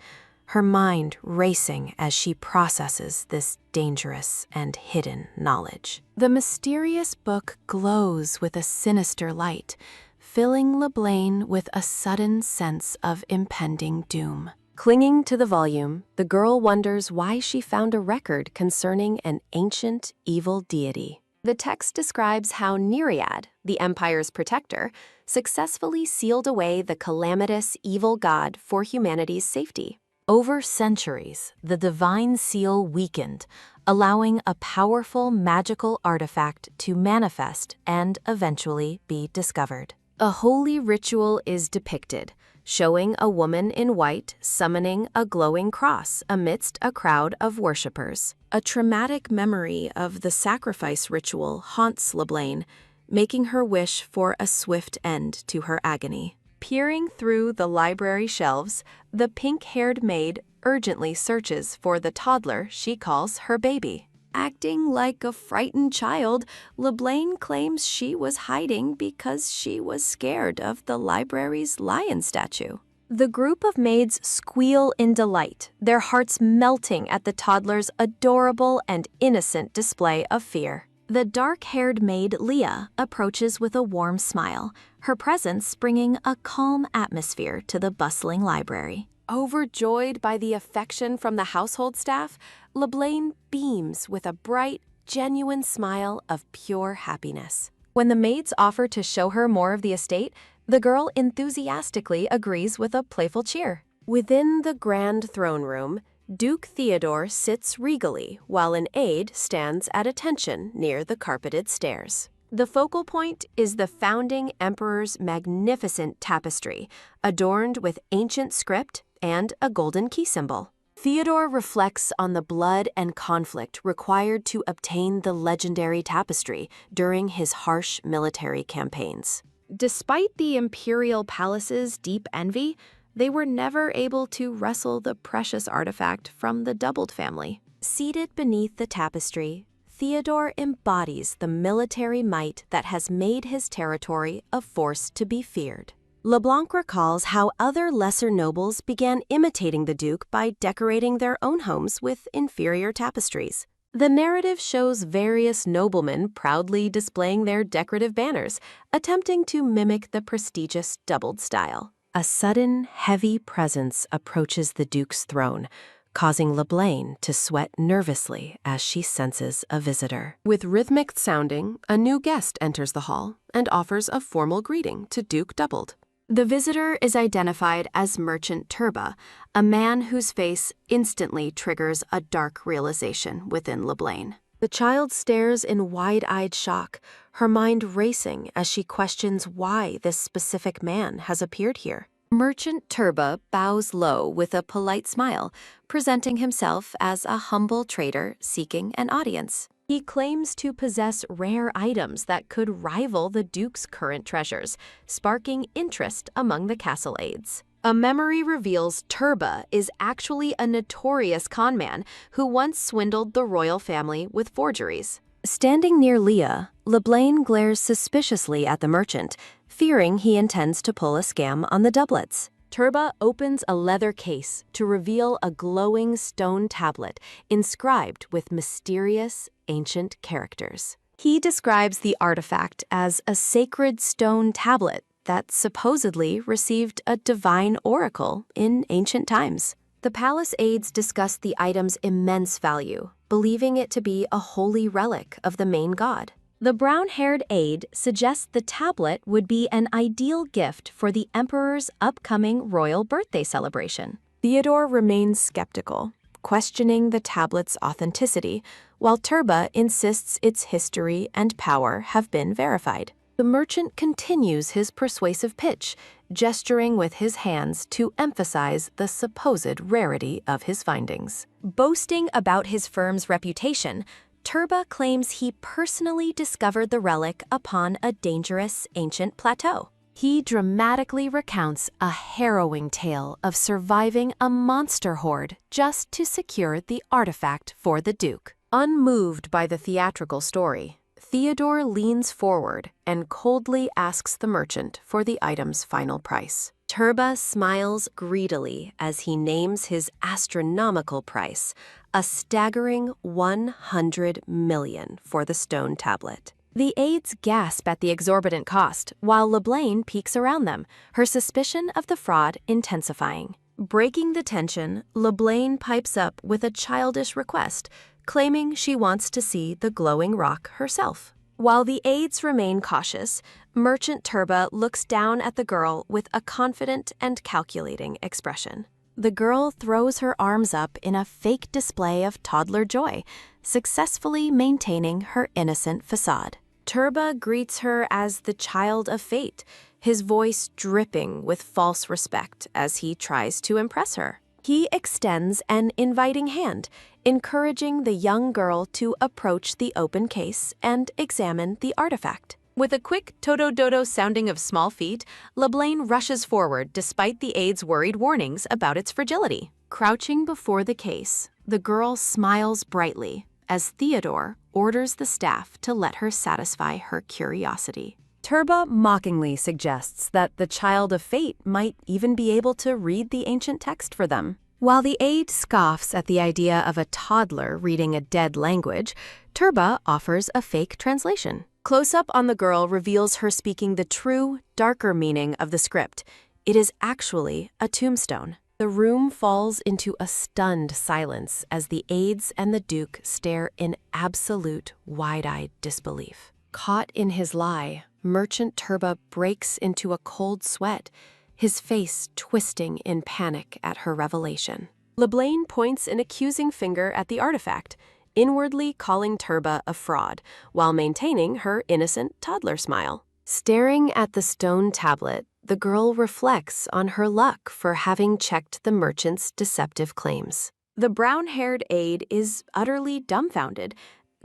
her mind racing as she processes this dangerous and hidden knowledge. The mysterious book glows with a sinister light, filling LeBlanc with a sudden sense of impending doom. Clinging to the volume, the girl wonders why she found a record concerning an ancient, evil deity. The text describes how Nereid, the empire's protector, successfully sealed away the calamitous, evil god for humanity's safety. Over centuries, the divine seal weakened, allowing a powerful magical artifact to manifest and eventually be discovered. A holy ritual is depicted, showing a woman in white summoning a glowing cross amidst a crowd of worshippers. A traumatic memory of the sacrifice ritual haunts LeBlanc, making her wish for a swift end to her agony. Peering through the library shelves, the pink-haired maid urgently searches for the toddler she calls her baby. Acting like a frightened child, LeBlanc claims she was hiding because she was scared of the library's lion statue. The group of maids squeal in delight, their hearts melting at the toddler's adorable and innocent display of fear. The dark-haired maid Leah approaches with a warm smile, her presence bringing a calm atmosphere to the bustling library. Overjoyed by the affection from the household staff, LeBlanc beams with a bright, genuine smile of pure happiness. When the maids offer to show her more of the estate, the girl enthusiastically agrees with a playful cheer. Within the grand throne room, Duke Theodore sits regally while an aide stands at attention near the carpeted stairs. The focal point is the founding emperor's magnificent tapestry, adorned with ancient script and a golden key symbol. Theodore reflects on the blood and conflict required to obtain the legendary tapestry during his harsh military campaigns. Despite the imperial palace's deep envy, they were never able to wrestle the precious artifact from the Doubled family. Seated beneath the tapestry, Theodore embodies the military might that has made his territory a force to be feared. LeBlanc recalls how other lesser nobles began imitating the Duke by decorating their own homes with inferior tapestries. The narrative shows various noblemen proudly displaying their decorative banners, attempting to mimic the prestigious Doubled style. A sudden, heavy presence approaches the Duke's throne, causing LeBlanc to sweat nervously as she senses a visitor. With rhythmic sounding, a new guest enters the hall and offers a formal greeting to Duke Doubled. The visitor is identified as Merchant Turba, a man whose face instantly triggers a dark realization within LeBlanc. The child stares in wide-eyed shock, her mind racing as she questions why this specific man has appeared here. Merchant Turba bows low with a polite smile, presenting himself as a humble trader seeking an audience. He claims to possess rare items that could rival the Duke's current treasures, sparking interest among the castle aides. A memory reveals Turba is actually a notorious conman who once swindled the royal family with forgeries. Standing near Leah, LeBlanc glares suspiciously at the merchant, fearing he intends to pull a scam on the doublets. Turba opens a leather case to reveal a glowing stone tablet inscribed with mysterious, ancient characters. He describes the artifact as a sacred stone tablet that supposedly received a divine oracle in ancient times. The palace aides discuss the item's immense value, believing it to be a holy relic of the main god. The brown-haired aide suggests the tablet would be an ideal gift for the emperor's upcoming royal birthday celebration. Theodore remains skeptical, questioning the tablet's authenticity, while Turba insists its history and power have been verified. The merchant continues his persuasive pitch, gesturing with his hands to emphasize the supposed rarity of his findings. Boasting about his firm's reputation, Turba claims he personally discovered the relic upon a dangerous ancient plateau. He dramatically recounts a harrowing tale of surviving a monster horde just to secure the artifact for the Duke. Unmoved by the theatrical story, Theodore leans forward and coldly asks the merchant for the item's final price. Turba smiles greedily as he names his astronomical price, a staggering 100 million for the stone tablet. The aides gasp at the exorbitant cost, while LeBlanc peeks around them, her suspicion of the fraud intensifying. Breaking the tension, LeBlanc pipes up with a childish request, claiming she wants to see the glowing rock herself. While the aides remain cautious, Merchant Turba looks down at the girl with a confident and calculating expression. The girl throws her arms up in a fake display of toddler joy, successfully maintaining her innocent facade. Turba greets her as the child of fate, his voice dripping with false respect as he tries to impress her. He extends an inviting hand, encouraging the young girl to approach the open case and examine the artifact. With a quick toto-dodo sounding of small feet, LeBlanc rushes forward despite the aide's worried warnings about its fragility. Crouching before the case, the girl smiles brightly as Theodore orders the staff to let her satisfy her curiosity. Turba mockingly suggests that the Child of Fate might even be able to read the ancient text for them. While the aide scoffs at the idea of a toddler reading a dead language, Turba offers a fake translation. Close-up on the girl reveals her speaking the true, darker meaning of the script. It is actually a tombstone. The room falls into a stunned silence as the aides and the Duke stare in absolute, wide-eyed disbelief. Caught in his lie, Merchant Turba breaks into a cold sweat, his face twisting in panic at her revelation. LeBlanc points an accusing finger at the artifact, inwardly calling Turba a fraud, while maintaining her innocent toddler smile. Staring at the stone tablet, the girl reflects on her luck for having checked the merchant's deceptive claims. The brown-haired aide is utterly dumbfounded,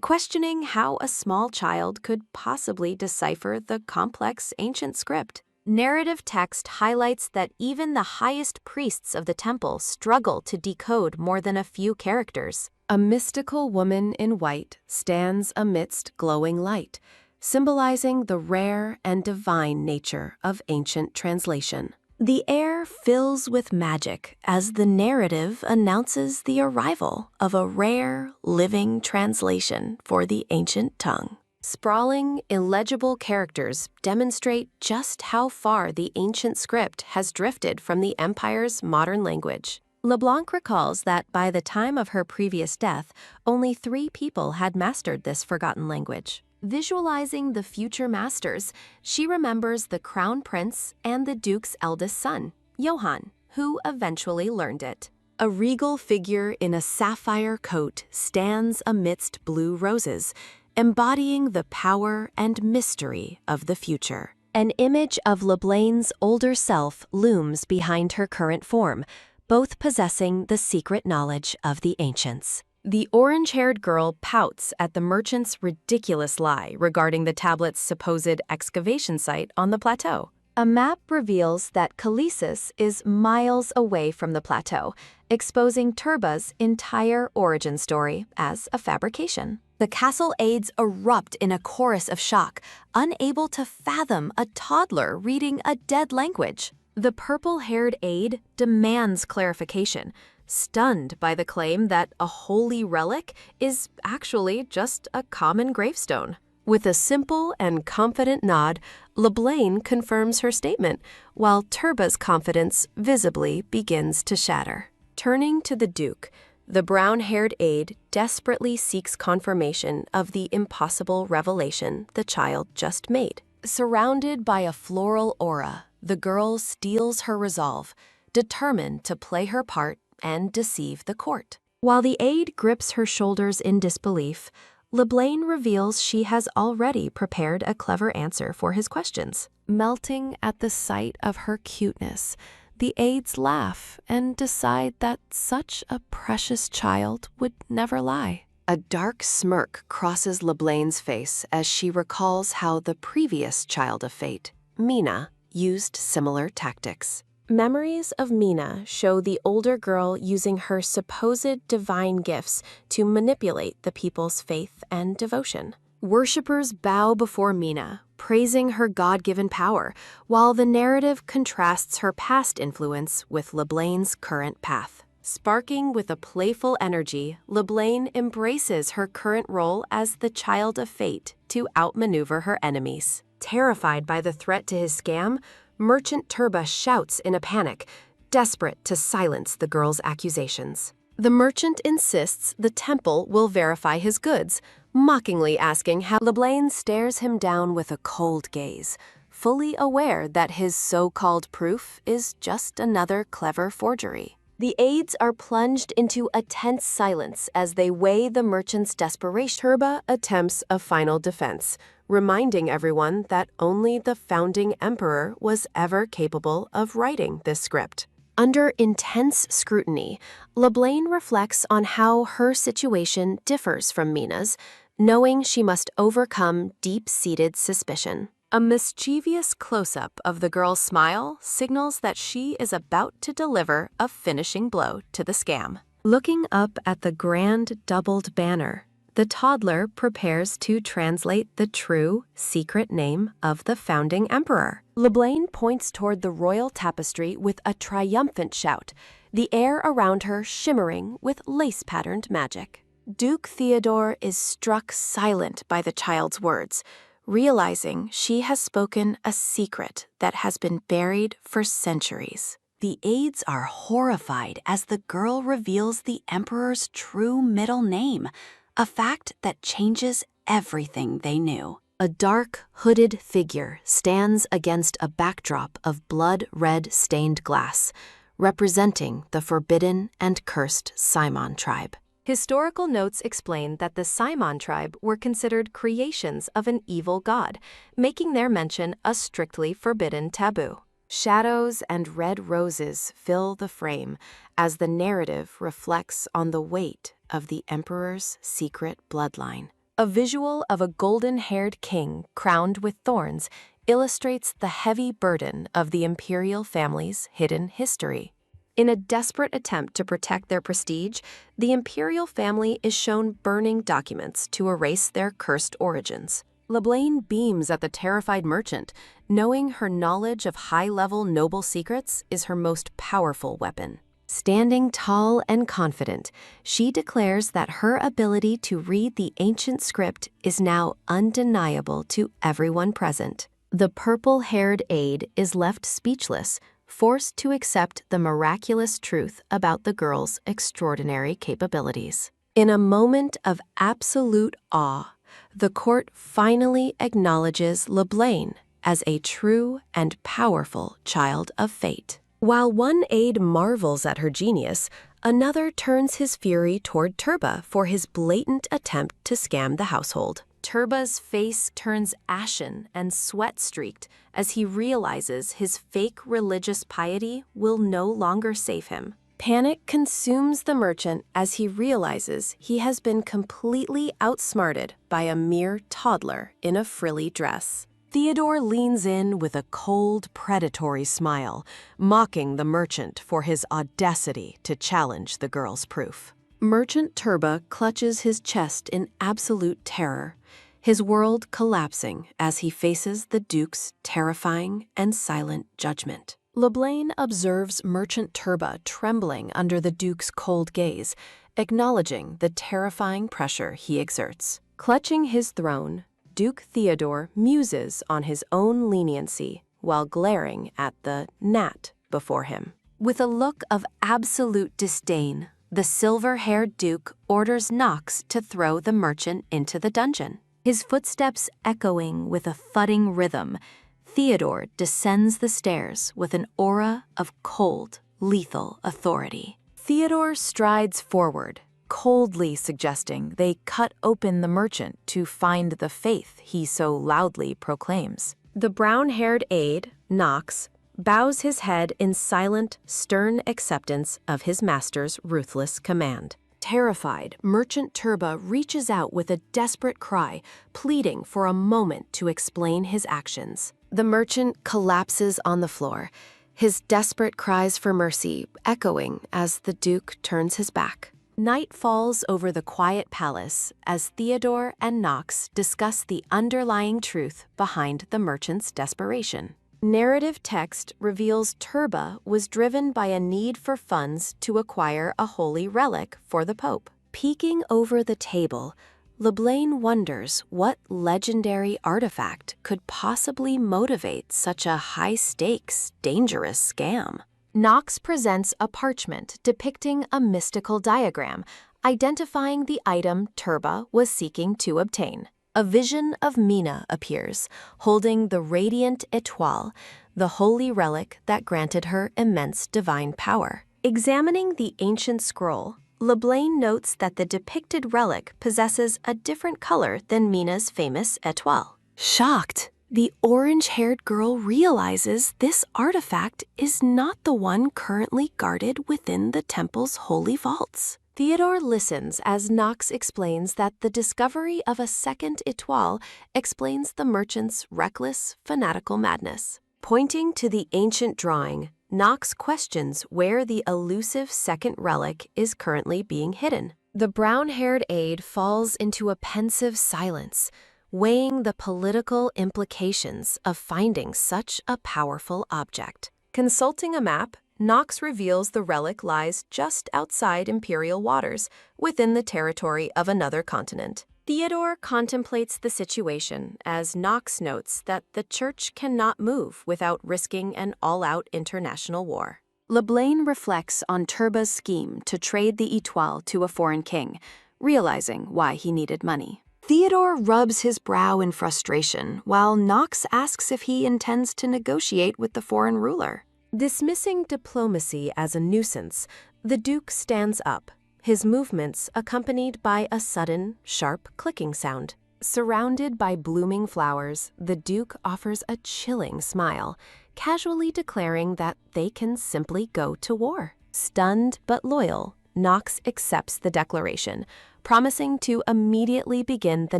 questioning how a small child could possibly decipher the complex ancient script. Narrative text highlights that even the highest priests of the temple struggle to decode more than a few characters. A mystical woman in white stands amidst glowing light, symbolizing the rare and divine nature of ancient translation. The air fills with magic as the narrative announces the arrival of a rare, living translation for the ancient tongue. Sprawling, illegible characters demonstrate just how far the ancient script has drifted from the Empire's modern language. LeBlanc recalls that by the time of her previous death, only 3 people had mastered this forgotten language. Visualizing the future masters, she remembers the Crown Prince and the Duke's eldest son, Johann, who eventually learned it. A regal figure in a sapphire coat stands amidst blue roses, embodying the power and mystery of the future. An image of LeBlanc's older self looms behind her current form, both possessing the secret knowledge of the ancients. The orange-haired girl pouts at the merchant's ridiculous lie regarding the tablet's supposed excavation site on the plateau. A map reveals that Kalesis is miles away from the plateau, exposing Turba's entire origin story as a fabrication. The castle aides erupt in a chorus of shock, unable to fathom a toddler reading a dead language. The purple-haired aide demands clarification, stunned by the claim that a holy relic is actually just a common gravestone. With a simple and confident nod, LeBlanc confirms her statement, while Turba's confidence visibly begins to shatter. Turning to the Duke, the brown-haired aide desperately seeks confirmation of the impossible revelation the child just made. Surrounded by a floral aura, the girl steels her resolve, determined to play her part and deceive the court. While the aide grips her shoulders in disbelief, LeBlanc reveals she has already prepared a clever answer for his questions. Melting at the sight of her cuteness, the aides laugh and decide that such a precious child would never lie. A dark smirk crosses LeBlanc's face as she recalls how the previous Child of Fate, Mina, used similar tactics. Memories of Mina show the older girl using her supposed divine gifts to manipulate the people's faith and devotion. Worshippers bow before Mina, praising her God-given power, while the narrative contrasts her past influence with LeBlanc's current path. Sparking with a playful energy, LeBlanc embraces her current role as the Child of Fate to outmaneuver her enemies. Terrified by the threat to his scam, Merchant Turba shouts in a panic, desperate to silence the girl's accusations. The merchant insists the temple will verify his goods, mockingly asking how LeBlanc stares him down with a cold gaze, fully aware that his so-called proof is just another clever forgery. The aides are plunged into a tense silence as they weigh the merchant's desperation. Turba attempts a final defense, reminding everyone that only the founding emperor was ever capable of writing this script. Under intense scrutiny, LeBlanc reflects on how her situation differs from Mina's, knowing she must overcome deep-seated suspicion. A mischievous close-up of the girl's smile signals that she is about to deliver a finishing blow to the scam. Looking up at the grand doubled banner, the toddler prepares to translate the true, secret name of the founding emperor. LeBlanc points toward the royal tapestry with a triumphant shout, the air around her shimmering with lace-patterned magic. Duke Theodore is struck silent by the child's words, realizing she has spoken a secret that has been buried for centuries. The aides are horrified as the girl reveals the emperor's true middle name, a fact that changes everything they knew. A dark, hooded figure stands against a backdrop of blood-red stained glass, representing the forbidden and cursed Simon tribe. Historical notes explain that the Simon tribe were considered creations of an evil god, making their mention a strictly forbidden taboo. Shadows and red roses fill the frame as the narrative reflects on the weight of the emperor's secret bloodline. A visual of a golden-haired king crowned with thorns illustrates the heavy burden of the imperial family's hidden history. In a desperate attempt to protect their prestige, the imperial family is shown burning documents to erase their cursed origins. LeBlanc beams at the terrified merchant, knowing her knowledge of high-level noble secrets is her most powerful weapon. Standing tall and confident, she declares that her ability to read the ancient script is now undeniable to everyone present. The purple-haired aide is left speechless, forced to accept the miraculous truth about the girl's extraordinary capabilities. In a moment of absolute awe, the court finally acknowledges LeBlanc as a true and powerful child of fate. While one aide marvels at her genius, another turns his fury toward Turba for his blatant attempt to scam the household. Turba's face turns ashen and sweat-streaked as he realizes his fake religious piety will no longer save him. Panic consumes the merchant as he realizes he has been completely outsmarted by a mere toddler in a frilly dress. Theodore leans in with a cold, predatory smile, mocking the merchant for his audacity to challenge the girl's proof. Merchant Turba clutches his chest in absolute terror, his world collapsing as he faces the Duke's terrifying and silent judgment. LeBlanc observes Merchant Turba trembling under the Duke's cold gaze, acknowledging the terrifying pressure he exerts. Clutching his throne, Duke Theodore muses on his own leniency while glaring at the gnat before him. With a look of absolute disdain, the silver-haired Duke orders Knox to throw the merchant into the dungeon. His footsteps echoing with a thudding rhythm, Theodore descends the stairs with an aura of cold, lethal authority. Theodore strides forward, coldly suggesting they cut open the merchant to find the faith he so loudly proclaims. The brown-haired aide, Knox, bows his head in silent, stern acceptance of his master's ruthless command. Terrified, Merchant Turba reaches out with a desperate cry, pleading for a moment to explain his actions. The merchant collapses on the floor, his desperate cries for mercy echoing as the Duke turns his back. Night falls over the quiet palace as Theodore and Knox discuss the underlying truth behind the merchant's desperation. Narrative text reveals Turba was driven by a need for funds to acquire a holy relic for the Pope. Peeking over the table, LeBlanc wonders what legendary artifact could possibly motivate such a high-stakes, dangerous scam. Knox presents a parchment depicting a mystical diagram, identifying the item Turba was seeking to obtain. A vision of Mina appears, holding the radiant étoile, the holy relic that granted her immense divine power. Examining the ancient scroll, LeBlanc notes that the depicted relic possesses a different color than Mina's famous étoile. Shocked, the orange-haired girl realizes this artifact is not the one currently guarded within the temple's holy vaults. Theodore listens as Knox explains that the discovery of a second étoile explains the merchant's reckless, fanatical madness. Pointing to the ancient drawing, Knox questions where the elusive second relic is currently being hidden. The brown-haired aide falls into a pensive silence, weighing the political implications of finding such a powerful object. Consulting a map, Knox reveals the relic lies just outside imperial waters, within the territory of another continent. Theodore contemplates the situation as Knox notes that the church cannot move without risking an all-out international war. Leblanc reflects on Turba's scheme to trade the étoile to a foreign king, realizing why he needed money. Theodore rubs his brow in frustration, while Knox asks if he intends to negotiate with the foreign ruler. Dismissing diplomacy as a nuisance, the Duke stands up, his movements accompanied by a sudden, sharp clicking sound. Surrounded by blooming flowers, the Duke offers a chilling smile, casually declaring that they can simply go to war. Stunned but loyal, Knox accepts the declaration, promising to immediately begin the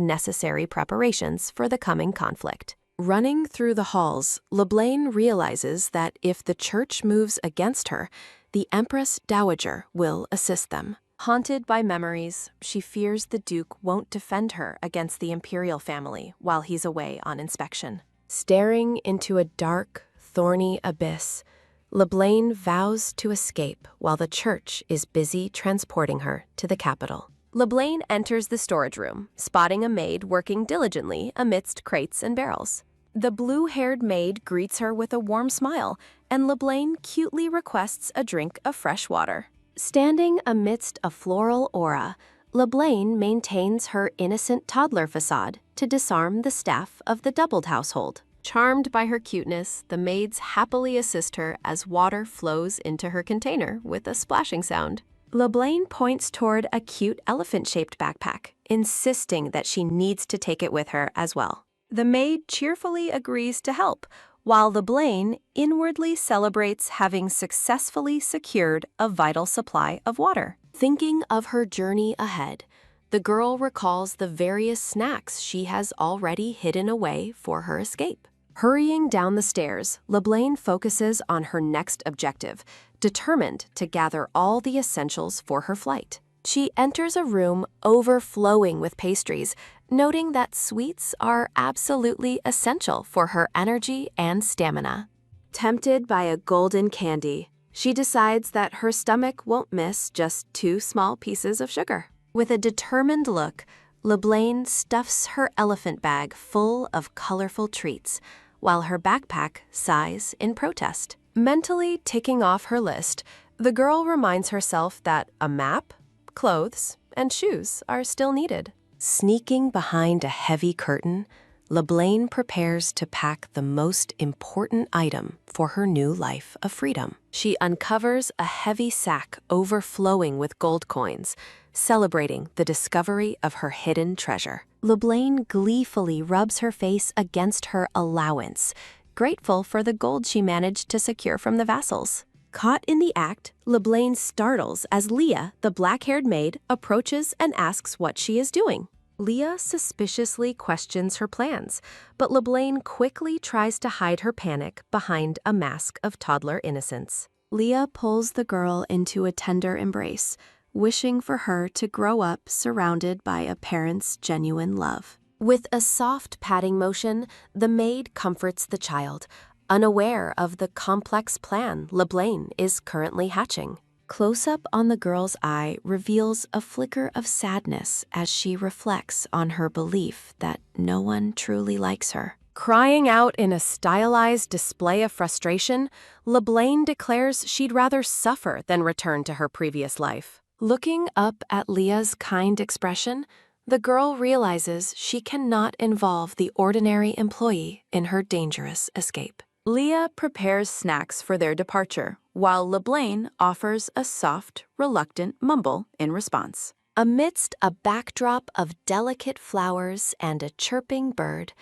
necessary preparations for the coming conflict. Running through the halls, Leblanc realizes that if the church moves against her, the Empress Dowager will assist them. Haunted by memories, she fears the Duke won't defend her against the imperial family while he's away on inspection. Staring into a dark, thorny abyss, Leblanc vows to escape while the church is busy transporting her to the capital. Leblanc enters the storage room, spotting a maid working diligently amidst crates and barrels. The blue-haired maid greets her with a warm smile, and Leblanc cutely requests a drink of fresh water. Standing amidst a floral aura, Leblanc maintains her innocent toddler facade to disarm the staff of the doubled household. Charmed by her cuteness, the maids happily assist her as water flows into her container with a splashing sound. Leblanc points toward a cute elephant-shaped backpack, insisting that she needs to take it with her as well. The maid cheerfully agrees to help, while Leblanc inwardly celebrates having successfully secured a vital supply of water. Thinking of her journey ahead, the girl recalls the various snacks she has already hidden away for her escape. Hurrying down the stairs, Leblanc focuses on her next objective, determined to gather all the essentials for her flight. She enters a room overflowing with pastries, noting that sweets are absolutely essential for her energy and stamina. Tempted by a golden candy, she decides that her stomach won't miss just 2 small pieces of sugar. With a determined look, Leblanc stuffs her elephant bag full of colorful treats, while her backpack sighs in protest. Mentally ticking off her list, the girl reminds herself that a map, clothes, and shoes are still needed. Sneaking behind a heavy curtain, Leblanc prepares to pack the most important item for her new life of freedom. She uncovers a heavy sack overflowing with gold coins, celebrating the discovery of her hidden treasure. Leblanc gleefully rubs her face against her allowance, grateful for the gold she managed to secure from the vassals. Caught in the act, Leblanc startles as Leah, the black-haired maid, approaches and asks what she is doing. Leah suspiciously questions her plans, but Leblanc quickly tries to hide her panic behind a mask of toddler innocence. Leah pulls the girl into a tender embrace, wishing for her to grow up surrounded by a parent's genuine love. With a soft patting motion, the maid comforts the child, unaware of the complex plan Leblanc is currently hatching. Close-up on the girl's eye reveals a flicker of sadness as she reflects on her belief that no one truly likes her. Crying out in a stylized display of frustration, Leblanc declares she'd rather suffer than return to her previous life. Looking up at Leah's kind expression, the girl realizes she cannot involve the ordinary employee in her dangerous escape. Leah prepares snacks for their departure, while Leblanc offers a soft, reluctant mumble in response. Amidst a backdrop of delicate flowers and a chirping bird,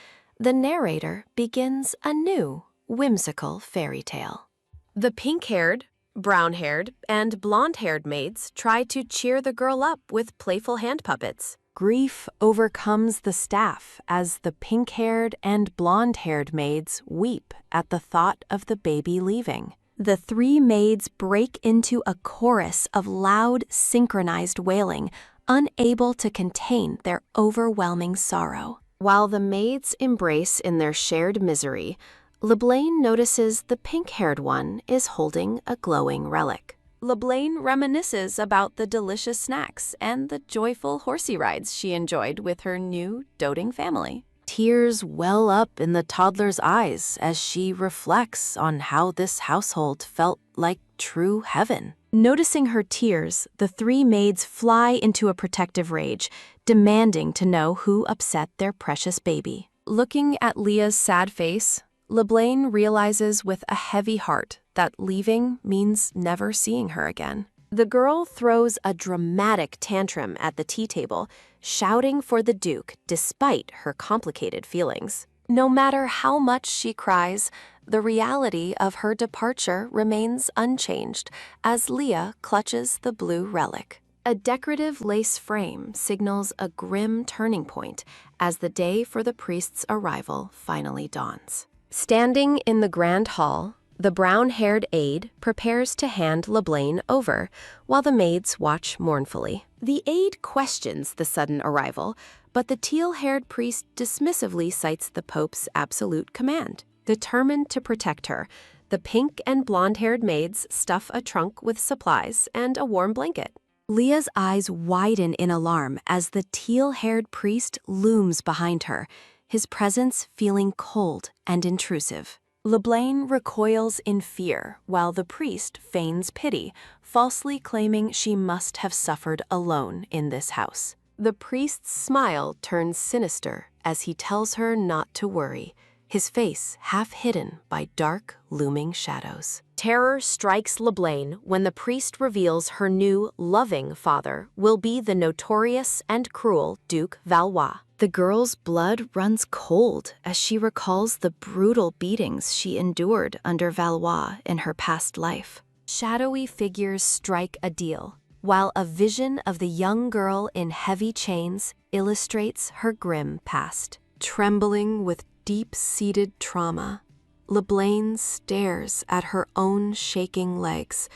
the narrator begins a new, whimsical fairy tale. The pink-haired, brown-haired, and blonde-haired maids try to cheer the girl up with playful hand puppets. Grief overcomes the staff as the pink-haired and blonde-haired maids weep at the thought of the baby leaving. The three maids break into a chorus of loud, synchronized wailing, unable to contain their overwhelming sorrow. While the maids embrace in their shared misery, LeBlanc notices the pink-haired one is holding a glowing relic. LeBlanc reminisces about the delicious snacks and the joyful horsey rides she enjoyed with her new, doting family. Tears well up in the toddler's eyes as she reflects on how this household felt like true heaven. Noticing her tears, the three maids fly into a protective rage, demanding to know who upset their precious baby. Looking at Leah's sad face, LeBlanc realizes with a heavy heart that leaving means never seeing her again. The girl throws a dramatic tantrum at the tea table, shouting for the Duke despite her complicated feelings. No matter how much she cries, the reality of her departure remains unchanged as Leah clutches the blue relic. A decorative lace frame signals a grim turning point as the day for the priest's arrival finally dawns. Standing in the grand hall, the brown-haired aide prepares to hand LeBlanc over, while the maids watch mournfully. The aide questions the sudden arrival, but the teal-haired priest dismissively cites the Pope's absolute command. Determined to protect her, the pink and blonde-haired maids stuff a trunk with supplies and a warm blanket. Leah's eyes widen in alarm as the teal-haired priest looms behind her, his presence feeling cold and intrusive. LeBlanc recoils in fear while the priest feigns pity, falsely claiming she must have suffered alone in this house. The priest's smile turns sinister as he tells her not to worry, his face half hidden by dark, looming shadows. Terror strikes LeBlanc when the priest reveals her new, loving father will be the notorious and cruel Duke Valois. The girl's blood runs cold as she recalls the brutal beatings she endured under Valois in her past life. Shadowy figures strike a deal, while a vision of the young girl in heavy chains illustrates her grim past. Trembling with deep-seated trauma, LeBlanc stares at her own shaking legs,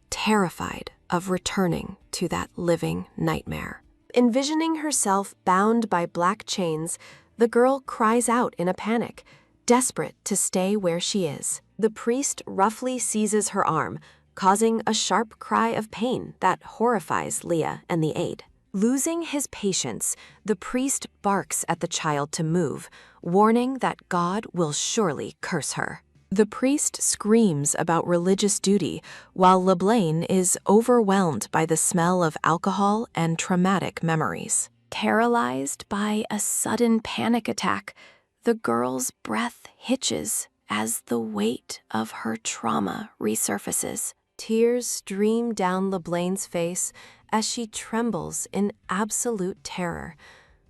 terrified of returning to that living nightmare. Envisioning herself bound by black chains, the girl cries out in a panic, desperate to stay where she is. The priest roughly seizes her arm, causing a sharp cry of pain that horrifies Leah and the aide. Losing his patience, the priest barks at the child to move, warning that God will surely curse her. The priest screams about religious duty, while LeBlanc is overwhelmed by the smell of alcohol and traumatic memories. Paralyzed by a sudden panic attack, the girl's breath hitches as the weight of her trauma resurfaces. Tears stream down LeBlanc's face as she trembles in absolute terror,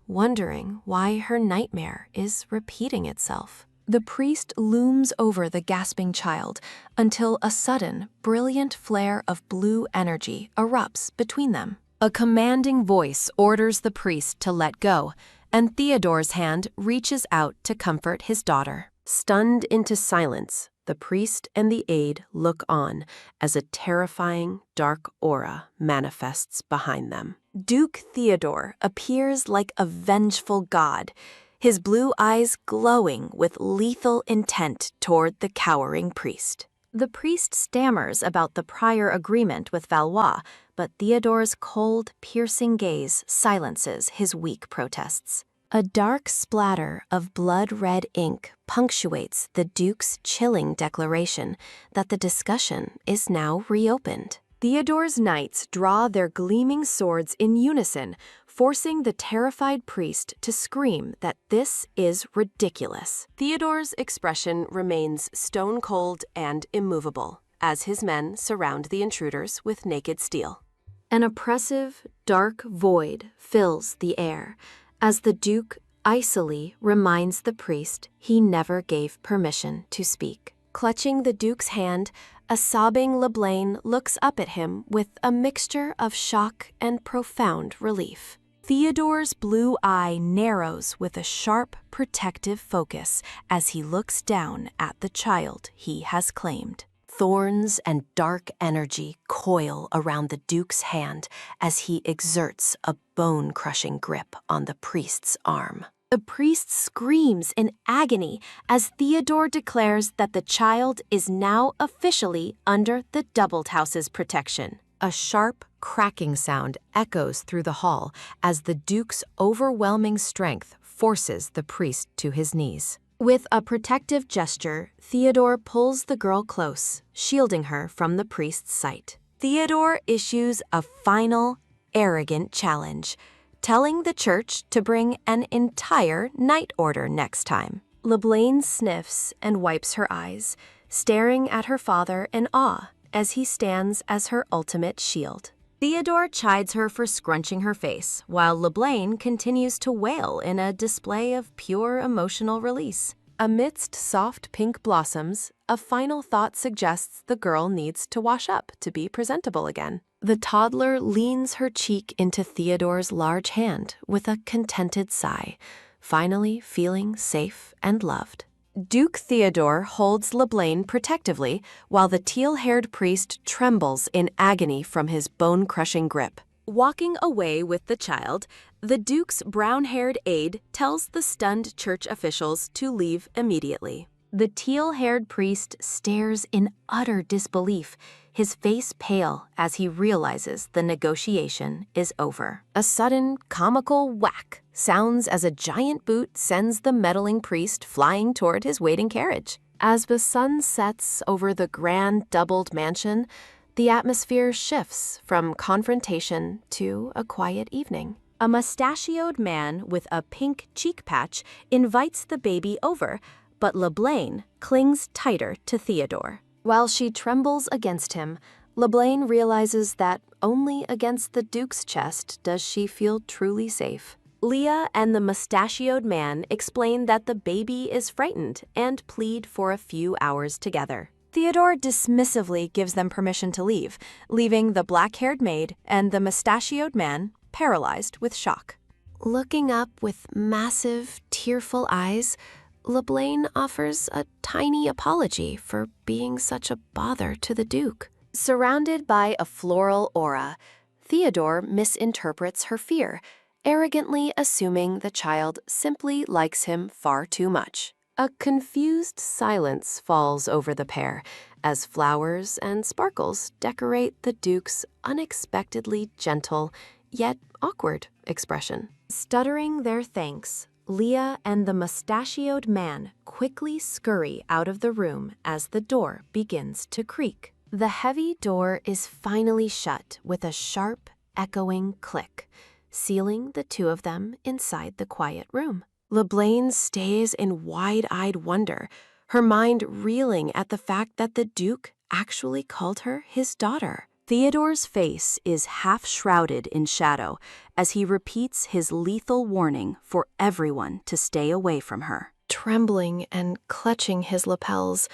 wondering why her nightmare is repeating itself. The priest looms over the gasping child until a sudden, brilliant flare of blue energy erupts between them. A commanding voice orders the priest to let go, and Theodore's hand reaches out to comfort his daughter. Stunned into silence, the priest and the aide look on as a terrifying, dark aura manifests behind them. Duke Theodore appears like a vengeful god, his blue eyes glowing with lethal intent toward the cowering priest. The priest stammers about the prior agreement with Valois, but Theodore's cold, piercing gaze silences his weak protests. A dark splatter of blood-red ink punctuates the Duke's chilling declaration that the discussion is now reopened. Theodore's knights draw their gleaming swords in unison, forcing the terrified priest to scream that this is ridiculous. Theodore's expression remains stone-cold and immovable as his men surround the intruders with naked steel. An oppressive, dark void fills the air as the Duke icily reminds the priest he never gave permission to speak. Clutching the Duke's hand, a sobbing LeBlanc looks up at him with a mixture of shock and profound relief. Theodore's blue eye narrows with a sharp, protective focus as he looks down at the child he has claimed. Thorns and dark energy coil around the Duke's hand as he exerts a bone-crushing grip on the priest's arm. The priest screams in agony as Theodore declares that the child is now officially under the Doubled House's protection. A sharp, cracking sound echoes through the hall as the Duke's overwhelming strength forces the priest to his knees. With a protective gesture, Theodore pulls the girl close, shielding her from the priest's sight. Theodore issues a final, arrogant challenge, telling the church to bring an entire night order next time. LeBlanc sniffs and wipes her eyes, staring at her father in awe as he stands as her ultimate shield. Theodore chides her for scrunching her face, while LeBlanc continues to wail in a display of pure emotional release. Amidst soft pink blossoms, a final thought suggests the girl needs to wash up to be presentable again. The toddler leans her cheek into Theodore's large hand with a contented sigh, finally feeling safe and loved. Duke Theodore holds LeBlanc protectively while the teal-haired priest trembles in agony from his bone-crushing grip. Walking away with the child, the Duke's brown-haired aide tells the stunned church officials to leave immediately. The teal-haired priest stares in utter disbelief, his face pale as he realizes the negotiation is over. A sudden, comical whack sounds as a giant boot sends the meddling priest flying toward his waiting carriage. As the sun sets over the grand doubled mansion, the atmosphere shifts from confrontation to a quiet evening. A mustachioed man with a pink cheek patch invites the baby over, but LeBlanc clings tighter to Theodore. While she trembles against him, LeBlanc realizes that only against the Duke's chest does she feel truly safe. Leah and the mustachioed man explain that the baby is frightened and plead for a few hours together. Theodore dismissively gives them permission to leave, leaving the black-haired maid and the mustachioed man paralyzed with shock. Looking up with massive, tearful eyes, LeBlanc offers a tiny apology for being such a bother to the Duke. Surrounded by a floral aura, Theodore misinterprets her fear, arrogantly assuming the child simply likes him far too much. A confused silence falls over the pair as flowers and sparkles decorate the Duke's unexpectedly gentle, yet awkward expression. Stuttering their thanks, Leah and the mustachioed man quickly scurry out of the room as the door begins to creak. The heavy door is finally shut with a sharp, echoing click, sealing the two of them inside the quiet room. LeBlanc stays in wide-eyed wonder, her mind reeling at the fact that the Duke actually called her his daughter. Theodore's face is half shrouded in shadow as he repeats his lethal warning for everyone to stay away from her. Trembling and clutching his lapels,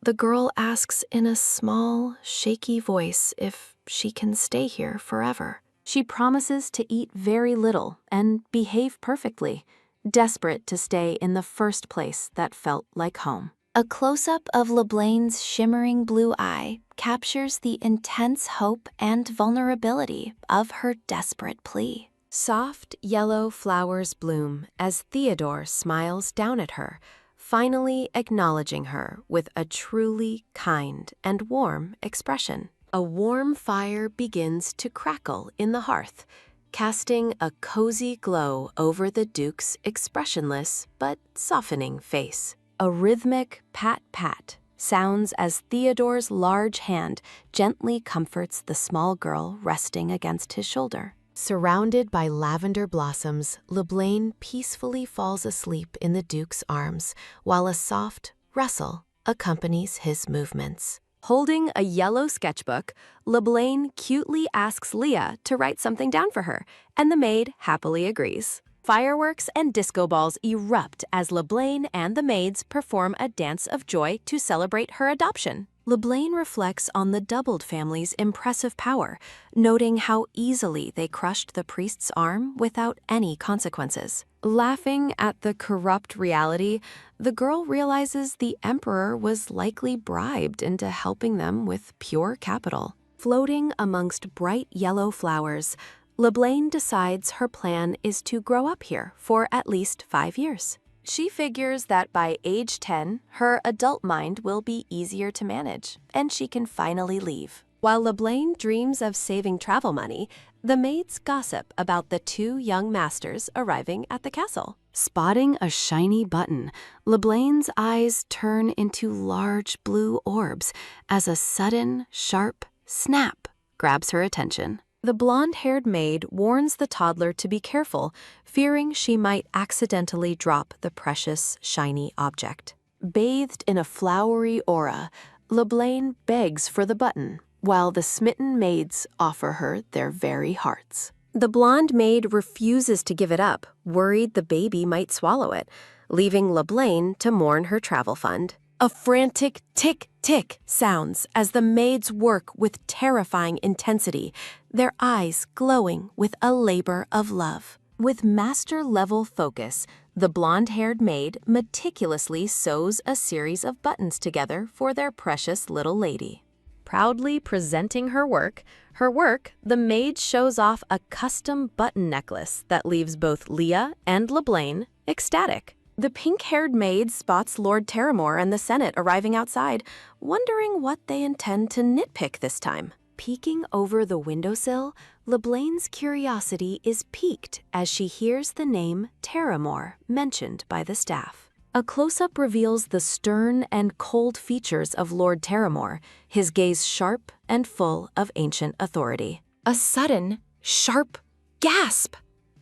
the girl asks in a small, shaky voice if she can stay here forever. She promises to eat very little and behave perfectly, desperate to stay in the first place that felt like home. A close-up of LeBlanc's shimmering blue eye captures the intense hope and vulnerability of her desperate plea. Soft yellow flowers bloom as Theodore smiles down at her, finally acknowledging her with a truly kind and warm expression. A warm fire begins to crackle in the hearth, casting a cozy glow over the Duke's expressionless but softening face. A rhythmic pat-pat sounds as Theodore's large hand gently comforts the small girl resting against his shoulder. Surrounded by lavender blossoms, LeBlanc peacefully falls asleep in the Duke's arms, while a soft rustle accompanies his movements. Holding a yellow sketchbook, LeBlanc cutely asks Leah to write something down for her, and the maid happily agrees. Fireworks and disco balls erupt as LeBlaine and the maids perform a dance of joy to celebrate her adoption. LeBlaine reflects on the doubled family's impressive power, noting how easily they crushed the priest's arm without any consequences. Laughing at the corrupt reality, the girl realizes the emperor was likely bribed into helping them with pure capital. Floating amongst bright yellow flowers, LeBlaine decides her plan is to grow up here for at least 5 years. She figures that by age 10, her adult mind will be easier to manage, and she can finally leave. While LeBlaine dreams of saving travel money, the maids gossip about the 2 young masters arriving at the castle. Spotting a shiny button, LeBlaine's eyes turn into large blue orbs as a sudden, sharp snap grabs her attention. The blonde-haired maid warns the toddler to be careful, fearing she might accidentally drop the precious, shiny object. Bathed in a flowery aura, LeBlaine begs for the button, while the smitten maids offer her their very hearts. The blonde maid refuses to give it up, worried the baby might swallow it, leaving LeBlaine to mourn her travel fund. A frantic tick-tick sounds as the maids work with terrifying intensity, their eyes glowing with a labor of love. With master-level focus, the blonde-haired maid meticulously sews a series of buttons together for their precious little lady. Proudly presenting her work, the maid shows off a custom button necklace that leaves both Leah and LeBlaine ecstatic. The pink-haired maid spots Lord Terramore and the Senate arriving outside, wondering what they intend to nitpick this time. Peeking over the windowsill, LeBlaine's curiosity is piqued as she hears the name Terramore mentioned by the staff. A close-up reveals the stern and cold features of Lord Terramore, his gaze sharp and full of ancient authority. A sudden, sharp gasp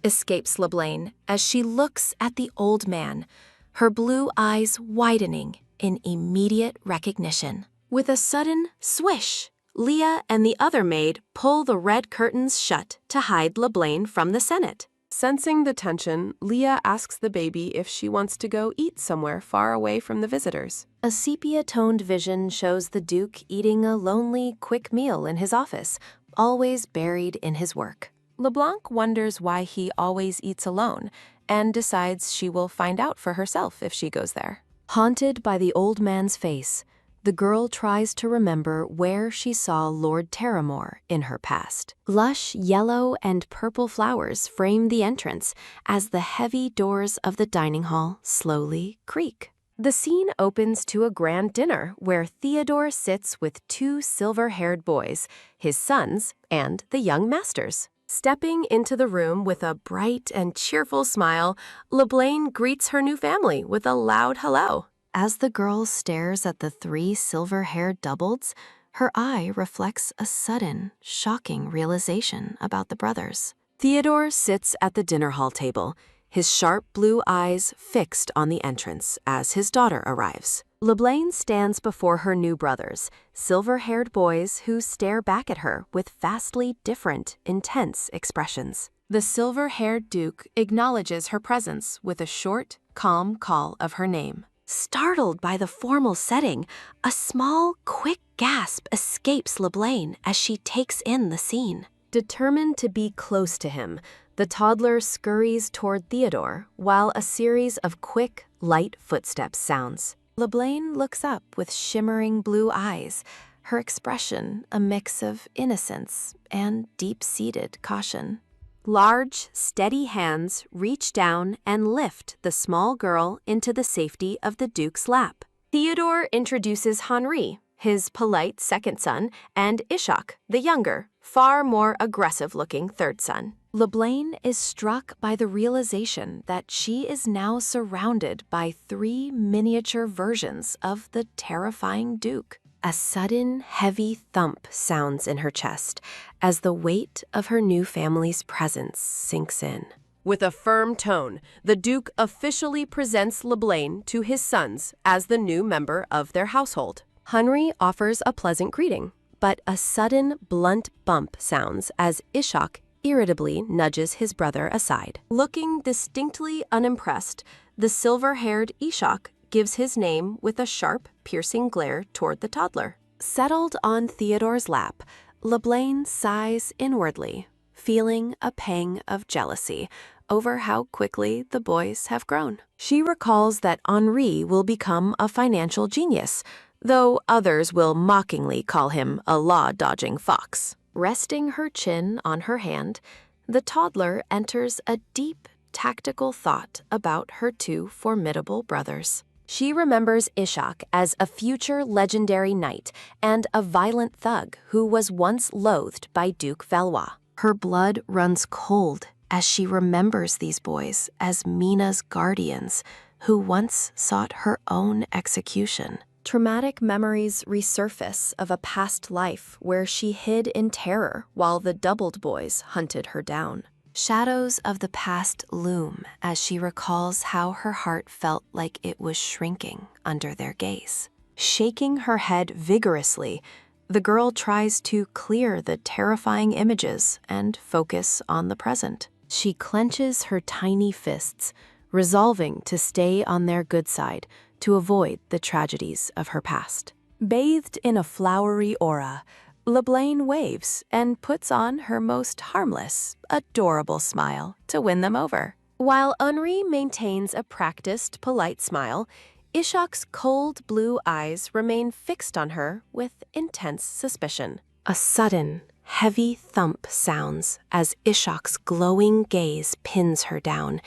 escapes LeBlaine as she looks at the old man, her blue eyes widening in immediate recognition. With a sudden swish, Leah and the other maid pull the red curtains shut to hide LeBlaine from the Senate. Sensing the tension, Leah asks the baby if she wants to go eat somewhere far away from the visitors. A sepia-toned vision shows the Duke eating a lonely, quick meal in his office, always buried in his work. LeBlanc wonders why he always eats alone and decides she will find out for herself if she goes there. Haunted by the old man's face, the girl tries to remember where she saw Lord Terramore in her past. Lush yellow and purple flowers frame the entrance as the heavy doors of the dining hall slowly creak. The scene opens to a grand dinner where Theodore sits with 2 silver-haired boys, his sons, and the young masters. Stepping into the room with a bright and cheerful smile, LeBlaine greets her new family with a loud hello. As the girl stares at the 3 silver-haired doubleds, her eye reflects a sudden, shocking realization about the brothers. Theodore sits at the dinner hall table, his sharp blue eyes fixed on the entrance as his daughter arrives. LeBlaine stands before her new brothers, silver-haired boys who stare back at her with vastly different, intense expressions. The silver-haired Duke acknowledges her presence with a short, calm call of her name. Startled by the formal setting, a small, quick gasp escapes LeBlaine as she takes in the scene. Determined to be close to him, the toddler scurries toward Theodore while a series of quick, light footsteps sounds. LeBlaine looks up with shimmering blue eyes, her expression a mix of innocence and deep-seated caution. Large, steady hands reach down and lift the small girl into the safety of the Duke's lap. Theodore introduces Henri, his polite second son, and Ishak, the younger, far more aggressive-looking third son. LeBlaine is struck by the realization that she is now surrounded by 3 miniature versions of the terrifying Duke. A sudden, heavy thump sounds in her chest as the weight of her new family's presence sinks in. With a firm tone, the Duke officially presents LeBlaine to his sons as the new member of their household. Henri offers a pleasant greeting, but a sudden, blunt bump sounds as Ishak irritably nudges his brother aside. Looking distinctly unimpressed, the silver-haired Ishak gives his name with a sharp, piercing glare toward the toddler. Settled on Theodore's lap, LeBlanc sighs inwardly, feeling a pang of jealousy over how quickly the boys have grown. She recalls that Henri will become a financial genius, though others will mockingly call him a law-dodging fox. Resting her chin on her hand, the toddler enters a deep, tactical thought about her two formidable brothers. She remembers Ishak as a future legendary knight and a violent thug who was once loathed by Duke Valois. Her blood runs cold as she remembers these boys as Mina's guardians who once sought her own execution. Traumatic memories resurface of a past life where she hid in terror while the doubled boys hunted her down. Shadows of the past loom as she recalls how her heart felt like it was shrinking under their gaze. Shaking her head vigorously, the girl tries to clear the terrifying images and focus on the present. She clenches her tiny fists, resolving to stay on their good side to avoid the tragedies of her past. Bathed in a flowery aura, LeBlanc waves and puts on her most harmless, adorable smile to win them over. While Henri maintains a practiced, polite smile, Ishak's cold blue eyes remain fixed on her with intense suspicion. A sudden, heavy thump sounds as Ishak's glowing gaze pins her down,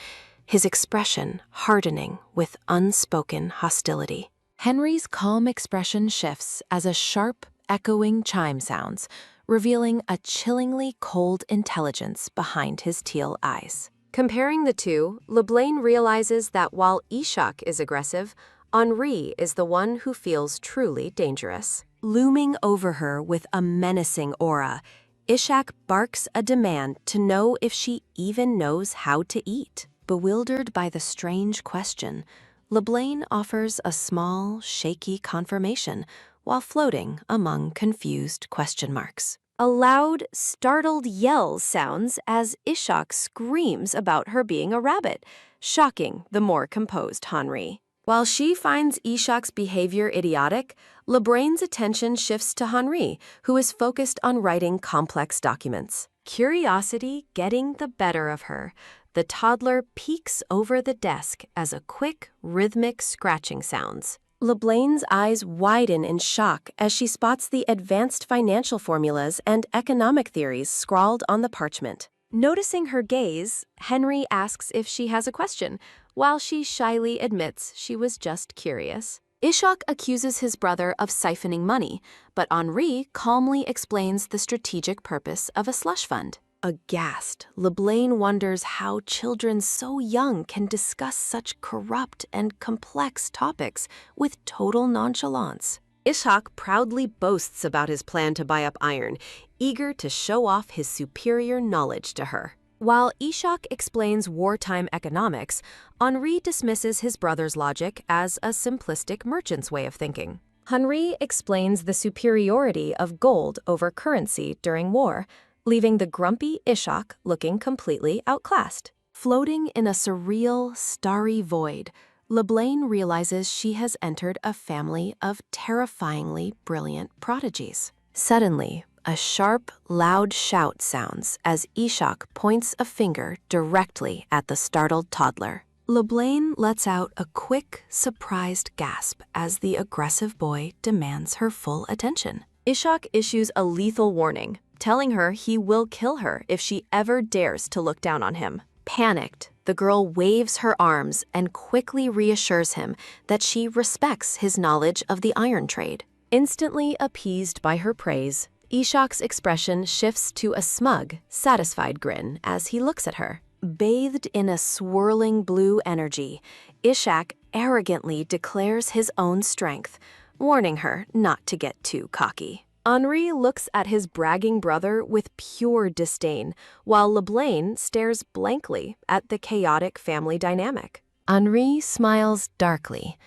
his expression hardening with unspoken hostility. Henry's calm expression shifts as a sharp, echoing chime sounds, revealing a chillingly cold intelligence behind his teal eyes. Comparing the two, LeBlanc realizes that while Ishak is aggressive, Henri is the one who feels truly dangerous. Looming over her with a menacing aura, Ishak barks a demand to know if she even knows how to eat. Bewildered by the strange question, LeBlanc offers a small, shaky confirmation while floating among confused question marks. A loud, startled yell sounds as Ishak screams about her being a rabbit, shocking the more composed Henri. While she finds Ishak's behavior idiotic, LeBlanc's attention shifts to Henri, who is focused on writing complex documents. Curiosity getting the better of her, the toddler peeks over the desk as a quick, rhythmic scratching sounds. LeBlanc's eyes widen in shock as she spots the advanced financial formulas and economic theories scrawled on the parchment. Noticing her gaze, Henry asks if she has a question, while she shyly admits she was just curious. Ishak accuses his brother of siphoning money, but Henri calmly explains the strategic purpose of a slush fund. Aghast, LeBlanc wonders how children so young can discuss such corrupt and complex topics with total nonchalance. Ishak proudly boasts about his plan to buy up iron, eager to show off his superior knowledge to her. While Ishak explains wartime economics, Henri dismisses his brother's logic as a simplistic merchant's way of thinking. Henri explains the superiority of gold over currency during war, leaving the grumpy Ishak looking completely outclassed. Floating in a surreal, starry void, LeBlanc realizes she has entered a family of terrifyingly brilliant prodigies. Suddenly, a sharp, loud shout sounds as Ishak points a finger directly at the startled toddler. LeBlanc lets out a quick, surprised gasp as the aggressive boy demands her full attention. Ishak issues a lethal warning, telling her he will kill her if she ever dares to look down on him. Panicked, the girl waves her arms and quickly reassures him that she respects his knowledge of the iron trade. Instantly appeased by her praise, Ishak's expression shifts to a smug, satisfied grin as he looks at her. Bathed in a swirling blue energy, Ishak arrogantly declares his own strength, warning her not to get too cocky. Henri looks at his bragging brother with pure disdain, while LeBlanc stares blankly at the chaotic family dynamic. Henri smiles darkly,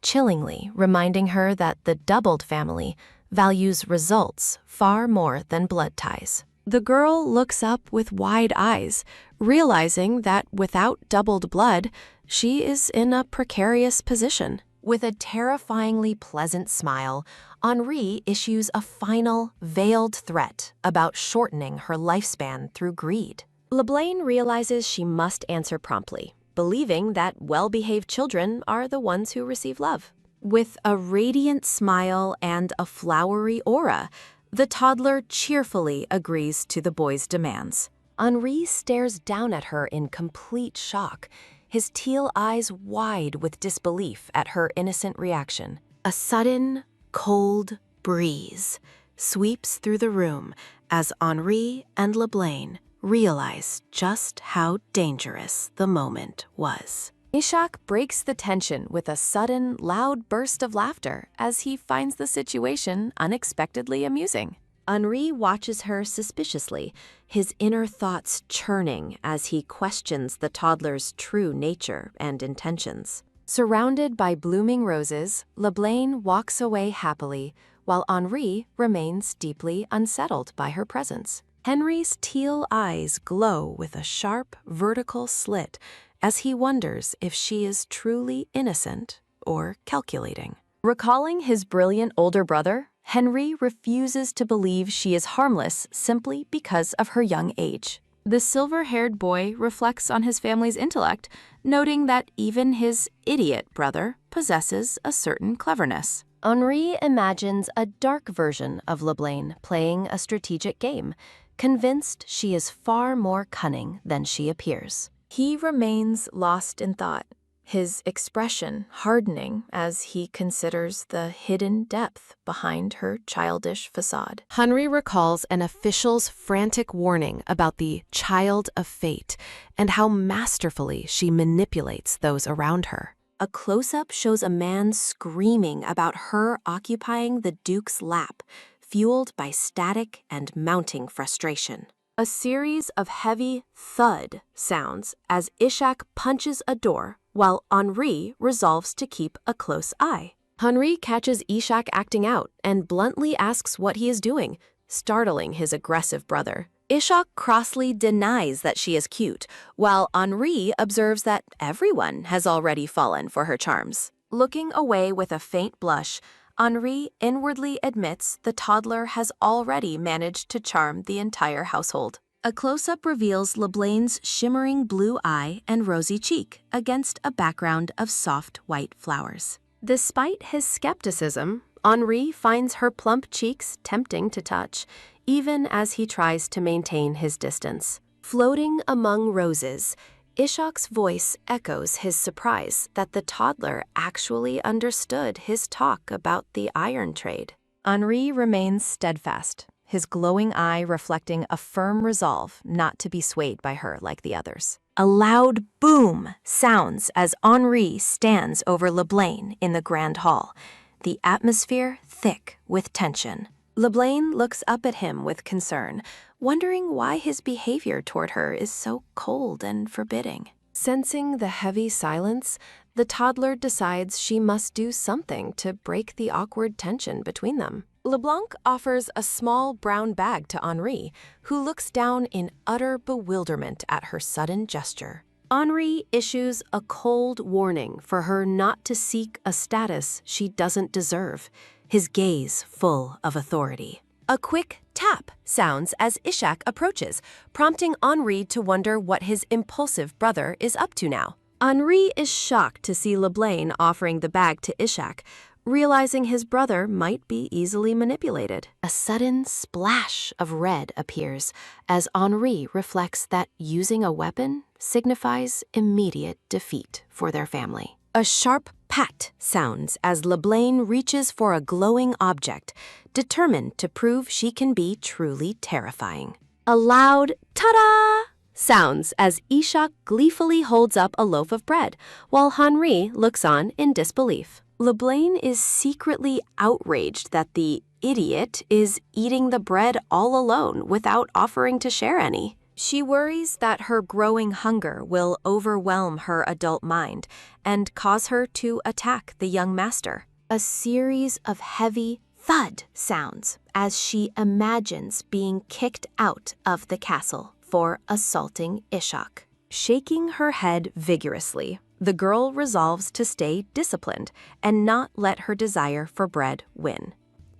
chillingly reminding her that the doubled family values results far more than blood ties. The girl looks up with wide eyes, realizing that without doubled blood, she is in a precarious position. With a terrifyingly pleasant smile, Henri issues a final, veiled threat about shortening her lifespan through greed. LeBlanc realizes she must answer promptly, believing that well-behaved children are the ones who receive love. With a radiant smile and a flowery aura, the toddler cheerfully agrees to the boy's demands. Henri stares down at her in complete shock, his teal eyes wide with disbelief at her innocent reaction. A sudden, cold breeze sweeps through the room as Henri and LeBlanc realize just how dangerous the moment was. Ishak breaks the tension with a sudden, loud burst of laughter as he finds the situation unexpectedly amusing. Henri watches her suspiciously, his inner thoughts churning as he questions the toddler's true nature and intentions. Surrounded by blooming roses, LeBlanc walks away happily, while Henri remains deeply unsettled by her presence. Henry's teal eyes glow with a sharp, vertical slit as he wonders if she is truly innocent or calculating. Recalling his brilliant older brother, Henry refuses to believe she is harmless simply because of her young age. The silver-haired boy reflects on his family's intellect, noting that even his idiot brother possesses a certain cleverness. Henri imagines a dark version of LeBlanc playing a strategic game, convinced she is far more cunning than she appears. He remains lost in thought, his expression hardening as he considers the hidden depth behind her childish facade. Henry recalls an official's frantic warning about the child of fate and how masterfully she manipulates those around her. A close-up shows a man screaming about her occupying the Duke's lap, fueled by static and mounting frustration. A series of heavy thud sounds as Ishak punches a door while Henri resolves to keep a close eye. Henri catches Ishak acting out and bluntly asks what he is doing, startling his aggressive brother. Ishak crossly denies that she is cute, while Henri observes that everyone has already fallen for her charms. Looking away with a faint blush, Henri inwardly admits the toddler has already managed to charm the entire household. A close-up reveals LeBlanc's shimmering blue eye and rosy cheek against a background of soft white flowers. Despite his skepticism, Henri finds her plump cheeks tempting to touch, even as he tries to maintain his distance. Floating among roses, Ishak's voice echoes his surprise that the toddler actually understood his talk about the iron trade. Henri remains steadfast, his glowing eye reflecting a firm resolve not to be swayed by her like the others. A loud boom sounds as Henri stands over LeBlanc in the grand hall, the atmosphere thick with tension. LeBlanc looks up at him with concern, wondering why his behavior toward her is so cold and forbidding. Sensing the heavy silence, the toddler decides she must do something to break the awkward tension between them. LeBlanc offers a small brown bag to Henri, who looks down in utter bewilderment at her sudden gesture. Henri issues a cold warning for her not to seek a status she doesn't deserve, his gaze full of authority. A quick tap sounds as Ishak approaches, prompting Henri to wonder what his impulsive brother is up to now. Henri is shocked to see LeBlanc offering the bag to Ishak, realizing his brother might be easily manipulated. A sudden splash of red appears as Henri reflects that using a weapon signifies immediate defeat for their family. A sharp pat sounds as LeBlanc reaches for a glowing object, determined to prove she can be truly terrifying. A loud ta-da sounds as Ishak gleefully holds up a loaf of bread, while Henri looks on in disbelief. LeBlanc is secretly outraged that the idiot is eating the bread all alone without offering to share any. She worries that her growing hunger will overwhelm her adult mind and cause her to attack the young master. A series of heavy thud sounds as she imagines being kicked out of the castle for assaulting Ishak. Shaking her head vigorously, the girl resolves to stay disciplined and not let her desire for bread win.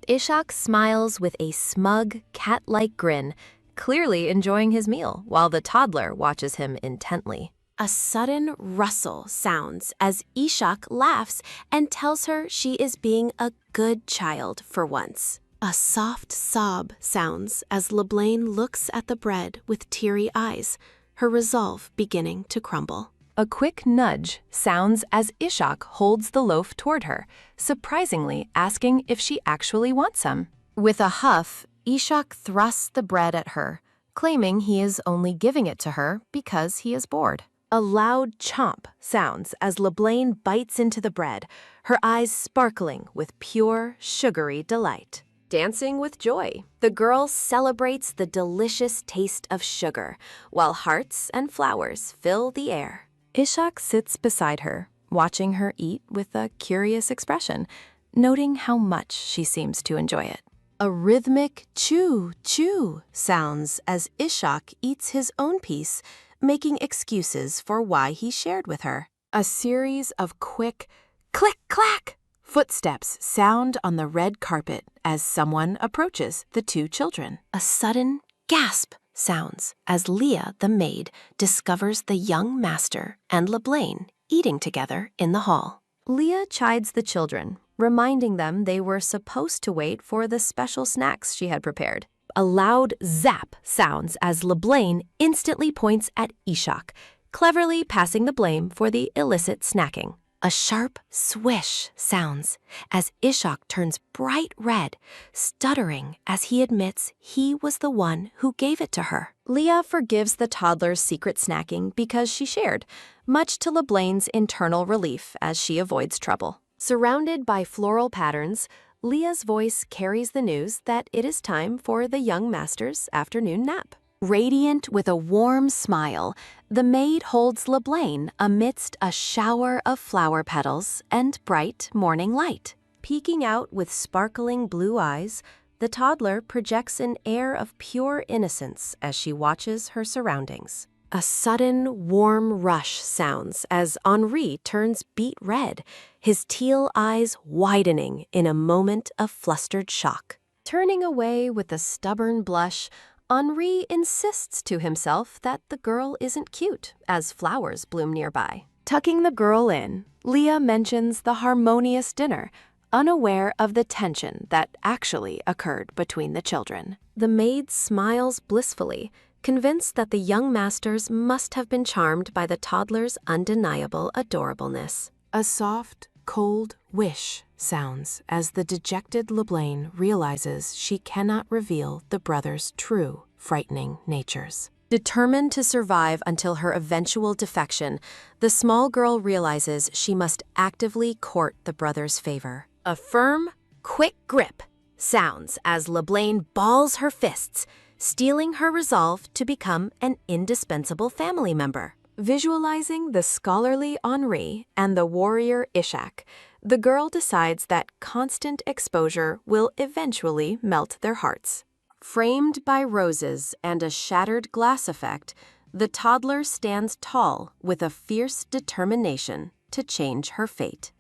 Ishak smiles with a smug, cat-like grin, clearly enjoying his meal while the toddler watches him intently. A sudden rustle sounds as Ishak laughs and tells her she is being a good child for once. A soft sob sounds as LeBlaine looks at the bread with teary eyes, her resolve beginning to crumble. A quick nudge sounds as Ishak holds the loaf toward her, surprisingly asking if she actually wants some. With a huff, Ishak thrusts the bread at her, claiming he is only giving it to her because he is bored. A loud chomp sounds as LeBlaine bites into the bread, her eyes sparkling with pure, sugary delight. Dancing with joy, the girl celebrates the delicious taste of sugar, while hearts and flowers fill the air. Ishak sits beside her, watching her eat with a curious expression, noting how much she seems to enjoy it. A rhythmic chew-chew sounds as Ishak eats his own piece, making excuses for why he shared with her. A series of quick click-clack footsteps sound on the red carpet as someone approaches the two children. A sudden gasp sounds as Leah, the maid, discovers the young master and LeBlaine eating together in the hall. Leah chides the children, reminding them they were supposed to wait for the special snacks she had prepared. A loud zap sounds as LeBlaine instantly points at Ishak, cleverly passing the blame for the illicit snacking. A sharp swish sounds as Ishak turns bright red, stuttering as he admits he was the one who gave it to her. Leah forgives the toddler's secret snacking because she shared, much to LeBlaine's internal relief as she avoids trouble. Surrounded by floral patterns, Leah's voice carries the news that it is time for the young master's afternoon nap. Radiant with a warm smile, the maid holds LeBlaine amidst a shower of flower petals and bright morning light. Peeking out with sparkling blue eyes, the toddler projects an air of pure innocence as she watches her surroundings. A sudden, warm rush sounds as Henri turns beet red, his teal eyes widening in a moment of flustered shock. Turning away with a stubborn blush, Henri insists to himself that the girl isn't cute, as flowers bloom nearby. Tucking the girl in, Leah mentions the harmonious dinner, unaware of the tension that actually occurred between the children. The maid smiles blissfully, convinced that the young masters must have been charmed by the toddler's undeniable adorableness. A soft, cold wish sounds as the dejected LeBlaine realizes she cannot reveal the brothers' true, frightening natures. Determined to survive until her eventual defection, the small girl realizes she must actively court the brothers' favor. A firm, quick grip sounds as LeBlaine balls her fists, steeling her resolve to become an indispensable family member. Visualizing the scholarly Henri and the warrior Ishak, the girl decides that constant exposure will eventually melt their hearts. Framed by roses and a shattered glass effect, the toddler stands tall with a fierce determination to change her fate.